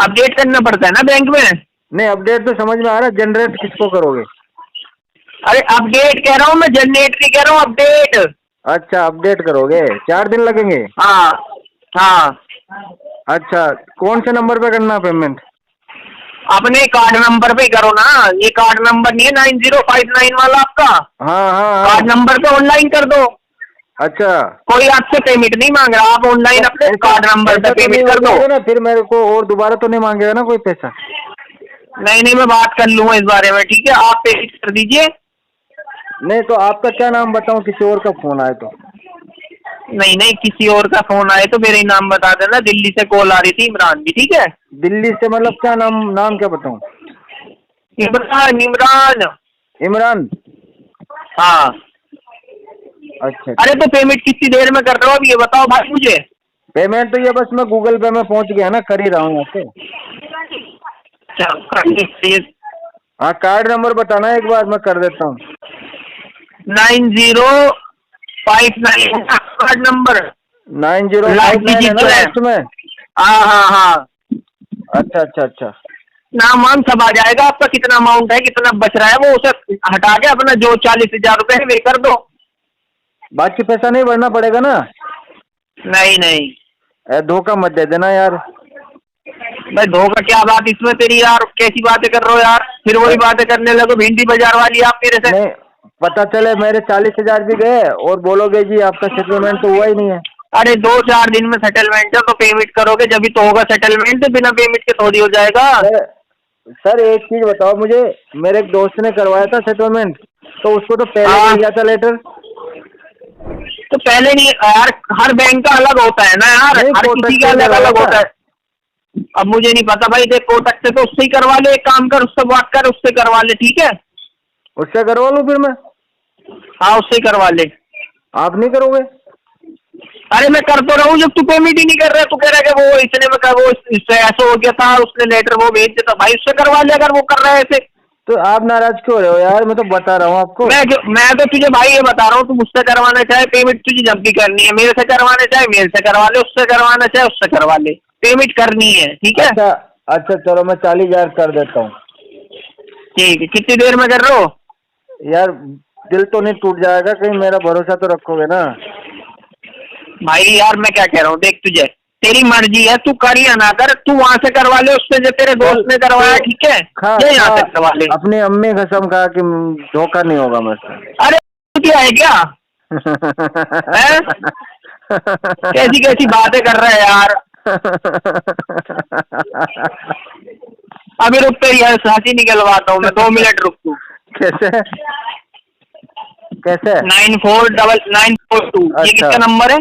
Speaker 2: अपडेट करना पड़ता है ना बैंक में।
Speaker 6: नहीं अपडेट तो समझ में आ रहा है, जनरेट किसको करोगे?
Speaker 2: अरे अपडेट कह रहा हूँ मैं, जनरेट नहीं कह रहा हूँ, अपडेट।
Speaker 6: अच्छा अपडेट करोगे, 4 दिन लगेंगे?
Speaker 2: हाँ हाँ।
Speaker 6: अच्छा कौन से नंबर पे करना पेमेंट?
Speaker 2: अपने कार्ड नंबर पे करो ना, ये कार्ड नंबर नहीं है 9059 वाला आपका?
Speaker 6: हाँ हाँ
Speaker 2: कार्ड नंबर पे ऑनलाइन कर दो।
Speaker 6: अच्छा
Speaker 2: कोई आपसे पेमेंट नहीं मांग रहा, आप ऑनलाइन अपने कार्ड नंबर पे पेमेंट कर दो
Speaker 6: ना, फिर मेरे को और दोबारा तो नहीं मांगेगा ना कोई पैसा?
Speaker 2: नहीं मैं बात कर लूंगा इस बारे में, ठीक है? आप पेमेंट कर दीजिए।
Speaker 6: नहीं तो आपका क्या नाम बताऊं, किसी और का फोन आए तो?
Speaker 2: नहीं किसी और का फोन आए तो मेरा ही नाम बता देना। दिल्ली से कॉल आ रही थी, इमरान की, ठीक है?
Speaker 6: दिल्ली से मतलब क्या नाम क्या बताऊं?
Speaker 2: इमरान।
Speaker 6: इमरान?
Speaker 2: हाँ।
Speaker 6: अच्छा
Speaker 2: अरे तो पेमेंट कितनी देर में कर रहे हो अब ये बताओ भाई मुझे।
Speaker 6: पेमेंट तो ये बस मैं गूगल पे में पहुंच गया ना, कर ही रहा हूँ यहाँ से। हाँ कार्ड नंबर बताना एक बार, मैं कर देता हूँ।
Speaker 2: 9059 कार्ड नंबर।
Speaker 6: 9059 लास्ट में?
Speaker 2: हाँ।
Speaker 6: अच्छा
Speaker 2: नाम वाम सब आ जाएगा आपका, कितना अमाउंट है, कितना बच रहा है, वो उसे हटा के अपना जो 40,000 रुपए है वे कर दो।
Speaker 6: बाकी पैसा नहीं भरना पड़ेगा ना?
Speaker 2: नहीं नहीं
Speaker 6: धोखा मत दे देना यार।
Speaker 2: भाई धोखा क्या बात इसमें तेरी यार, कैसी बातें कर रहे हो यार, फिर वही बातें करने लगो भिंडी बाजार वाली आप मेरे से।
Speaker 6: नहीं, पता चले मेरे 40,000 भी गए और बोलोगे जी आपका सेटलमेंट तो हुआ ही नहीं है।
Speaker 2: अरे 2-4 दिन में सेटलमेंट है तो पेमेंट करोगे जब भी तो होगा सेटलमेंट, बिना पेमेंट के थोड़ी हो जाएगा।
Speaker 6: सर एक चीज बताओ मुझे, मेरे एक दोस्त ने करवाया था सेटलमेंट, तो उसको तो पहले
Speaker 2: हाँ।
Speaker 6: मिल गया था लेटर।
Speaker 2: तो पहले नहीं यार, हर बैंक का अलग होता है ना यार,
Speaker 6: नहीं,
Speaker 2: हर
Speaker 6: कोटक
Speaker 2: किसी का
Speaker 6: से
Speaker 2: अलग
Speaker 6: करवाया
Speaker 2: अलग
Speaker 6: था।
Speaker 2: होता है। अब मुझे नहीं पता भाई, देख कोटक से तो उससे ही करवा ले, एक काम कर उससे बात कर, उससे करवा ले, ठीक है।
Speaker 6: उससे करवा लूँ फिर मैं?
Speaker 2: हाँ उससे ही करवा ले।
Speaker 6: आप नहीं करोगे?
Speaker 2: अरे मैं कर तो रहा हूँ, जब तू पेमेंट ही नहीं कर रहा, तू कह रहा है कि वो इतने में कर, वो इससे ऐसा हो गया था, उसने लेटर वो भेज दिया था, भाई उससे करवा ले अगर वो कर रहा है ऐसे।
Speaker 6: तो आप नाराज क्यों हो रहे हो यार? मैं तो बता रहा हूँ आपको।
Speaker 2: मैं तो तुझे भाई ये बता रहा हूँ, तू मुझसे करवाना चाहे पेमेंट तुझे जब भी करनी है, मेरे से करवाना चाहे मेरे से करवा ले, उससे करवाना चाहे उससे करवा ले, पेमेंट करनी है, ठीक है।
Speaker 6: अच्छा अच्छा, चलो मैं 40,000 कर देता हूँ।
Speaker 2: ठीक है, कितनी देर में कर रहे हो?
Speaker 6: यार दिल तो नहीं टूट जाएगा कहीं? मेरा भरोसा तो रखोगे ना?
Speaker 2: भाई यार मैं क्या कह रहा हूँ, देख तुझे तेरी मर्जी है, तू कर या ना कर, तू वहां से करवा ले उससे जो तेरे दोस्त ने करवाया, ठीक है, ये यहाँ से करवा ले।
Speaker 6: अपनी अम्मी कसम खा कि धोखा नहीं होगा मुझसे।
Speaker 2: अरे तू क्या है क्या हैं? कैसी कैसी बातें कर रहा है यार। अभी रुक, तेरी हंसी निकलवाता हूँ मैं, 2 मिनट रुक तू।
Speaker 6: कैसे कैसे?
Speaker 2: 949942 ये
Speaker 6: अच्छा।
Speaker 2: किसका नंबर है?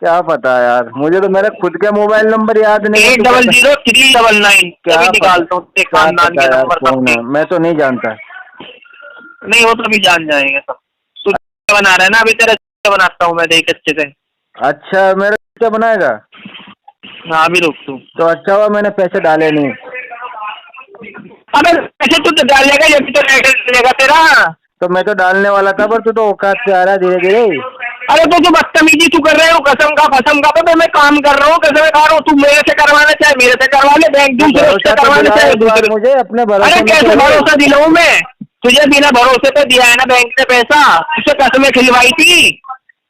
Speaker 6: क्या पता यार, मुझे तो मेरा खुद का मोबाइल नंबर याद नहीं है।
Speaker 2: 800399
Speaker 6: क्या
Speaker 2: निकालता हूँ तेरे खानदान के नंबर सबके।
Speaker 6: मैं तो नहीं जानता।
Speaker 2: नहीं वो तो भी जान जाएंगे सब। तू बना रहा है ना, अभी तेरा बनाता हूँ मैं, देख अच्छे से।
Speaker 6: अच्छा मेरा क्या बनाएगा?
Speaker 2: हाँ अभी रुक तू।
Speaker 6: तो अच्छा हुआ मैंने पैसे डाले नहीं।
Speaker 2: अबे पैसे तू तो डालेगा, ये भी तो लेटर लेगा तेरा।
Speaker 6: तो मैं तो डालने वाला था, पर तू तो औकात से आ रहा है धीरे धीरे।
Speaker 2: अरे तो तू बदतमीजी तू कर रहे हो, कसम का फसम का, तो मैं काम कर रहा हूँ, कसम खा रहा हूँ, तू मेरे से करवाना चाहे मेरे से करवा ले, बैंक दूसरे से करवाना चाहे दूसरे।
Speaker 6: मुझे अपने भरोसे।
Speaker 2: अरे कैसे भरोसा दिलाऊं मैं तुझे? बिना भरोसे पे दिया है ना बैंक ने पैसा, उससे कसमें खिलवाई थी,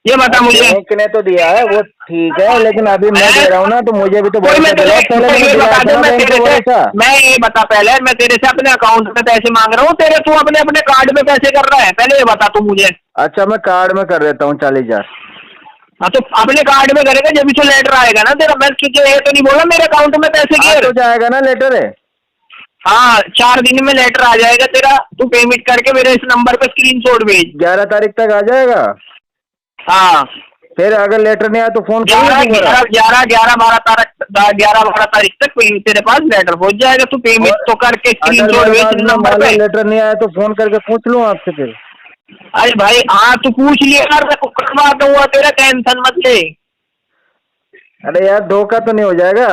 Speaker 2: ये बता मुझे।
Speaker 6: बैंक ने तो दिया है वो ठीक है, लेकिन अभी मैं दे रहा हूँ ना, तो मुझे भी तो
Speaker 2: कोई मैं
Speaker 6: भरोसा दिलाओ। पहले
Speaker 2: ये बता दे, मैं तेरे से,
Speaker 6: भरोसा।
Speaker 2: मैं ये बता पहले, मैं तेरे से अपने अकाउंट में पैसे मांग रहा हूँ तेरे, तू अपने अपने कार्ड में पैसे कर रहा है, पहले ये बता तू मुझे।
Speaker 6: अच्छा मैं कार्ड में कर देता हूँ 40,000।
Speaker 2: हाँ तो अपने कार्ड में करेगा, जब भी तो लेटर आएगा ना तेरा। मैं तुझे ये तो नहीं बोला मेरे अकाउंट में पैसे गिर
Speaker 6: तो जाएगा ना लेटर है?
Speaker 2: हाँ 4 दिन में लेटर आ जाएगा तेरा, तू पेमेंट करके मेरे इस नंबर पे स्क्रीनशॉट भेज।
Speaker 6: 11 तारीख तक आ जाएगा।
Speaker 2: हाँ
Speaker 6: फिर अगर लेटर नहीं आया तो फोन
Speaker 2: 11-12 तारीख तक तेरे पास लेटर पहुंच जाएगा, तू पेमेंट तो करके स्क्रीनशॉट भेज इस नंबर पे।
Speaker 6: लेटर नहीं आया तो फोन करके पूछ लूँ आपसे फिर?
Speaker 2: अरे भाई हाँ तू पूछ लिया यार, मैं करवा दूंगा तेरा, टेंशन मत ले।
Speaker 6: अरे यार धोखा तो नहीं हो जाएगा?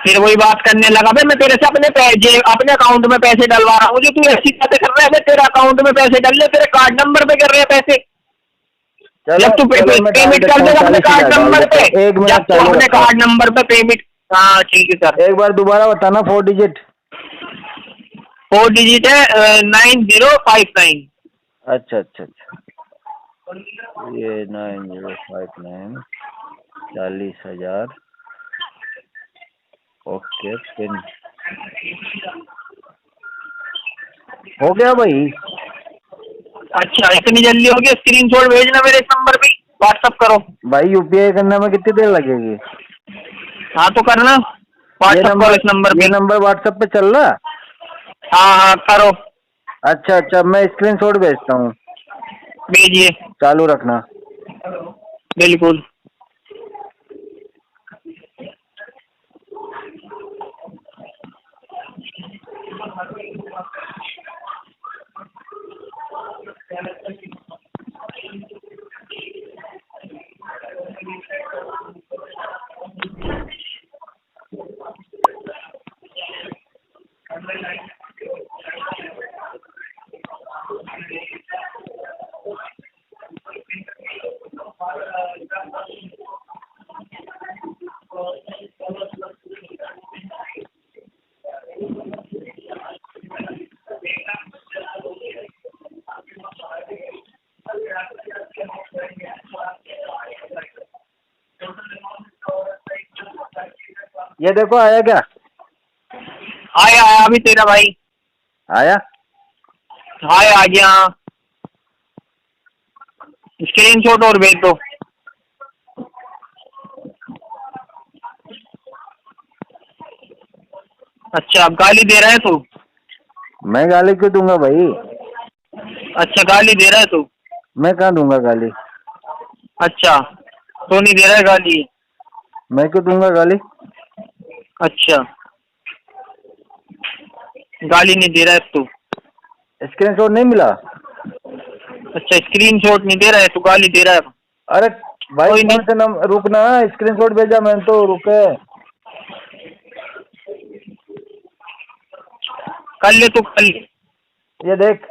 Speaker 2: फिर वही बात करने लगा भाई, मैं तेरे से अपने अकाउंट में पैसे डलवा रहा हूँ, जो तू ऐसी बातें कर रहा है। तेरे अकाउंट में पैसे डल ले, तेरे कार्ड नंबर पे कर रहे हैं पैसे। जब तू पेमेंट कर देगा अपने कार्ड नंबर पे, जब तू अपने कार्ड नंबर पे पेमेंट। हाँ ठीक है सर।
Speaker 6: एक बार दोबारा बताना 4 डिजिट।
Speaker 2: 4 डिजिट है 9059।
Speaker 6: अच्छा अच्छा अच्छा, ये 9059 40,000। ओके पिन हो गया भाई।
Speaker 2: अच्छा इतनी जल्दी हो गया? स्क्रीनशॉट भेजना मेरे इस नंबर पे, व्हाट्सअप करो।
Speaker 6: भाई यूपीआई करने में कितनी देर लगेगी?
Speaker 2: हाँ तो करना, व्हाट्सअप करो इस नंबर पे।
Speaker 6: ये नंबर व्हाट्सएप पे चल रहा?
Speaker 2: हाँ हाँ करो।
Speaker 6: अच्छा अच्छा, मैं स्क्रीनशॉट भेजता हूँ,
Speaker 2: भेजिए।
Speaker 6: चालू रखना।
Speaker 2: बिल्कुल।
Speaker 6: ये देखो आया क्या?
Speaker 2: आया अभी तेरा भाई
Speaker 6: आया?
Speaker 2: आया आ गया। स्क्रीनशॉट और भेज दो। अच्छा अब गाली दे रहा है तू?
Speaker 6: मैं गाली क्यों दूंगा भाई?
Speaker 2: अच्छा गाली दे रहा है तू?
Speaker 6: मैं कहाँ दूंगा गाली?
Speaker 2: अच्छा तो नहीं दे रहा है गाली?
Speaker 6: मैं क्यों दूंगा गाली?
Speaker 2: अच्छा गाली नहीं दे रहा है तू?
Speaker 6: स्क्रीनशॉट नहीं मिला?
Speaker 2: अच्छा स्क्रीनशॉट नहीं दे रहा है तू, गाली दे रहा है?
Speaker 6: अरे भाई
Speaker 2: कोई नहीं।
Speaker 6: कौन से नंबर, रुकना, स्क्रीनशॉट भेजा मैंने तो, रुके।
Speaker 2: कर ले तू कर ले।
Speaker 6: ये देख,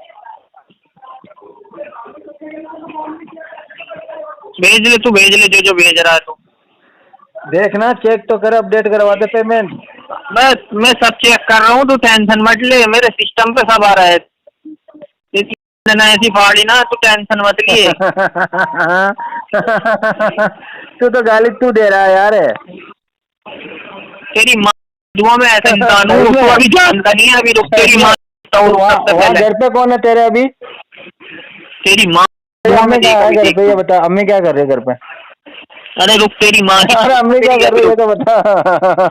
Speaker 2: भेज ले तू, भेज ले जो भेज रहा है तू।
Speaker 6: देखना, चेक तो कर, अपडेट करवा दे पेमेंट।
Speaker 2: मैं सब चेक कर रहा हूँ, तू टेंशन मत ले, मेरे सिस्टम पे सब आ रहा है। ऐसी फाड़ी ना, तू टेंशन मत लिए।
Speaker 6: तू तो गाली तू दे रहा है यार।
Speaker 2: तेरी माँ दुआ में ऐसा इंसान हूँ, तू अभी जानता नहीं है। अभी रुक, तेरी माँ
Speaker 6: वहाँ घर पे कौन है तेरे अभी?
Speaker 2: तेरी माँ
Speaker 6: अम्मी क्या है घर पे, ये बता, अम्मी क्या कर रही है घर पे?
Speaker 2: अरे रुक, तेरी माँ
Speaker 6: अरे अम्मी क्या कर रही है तो बता।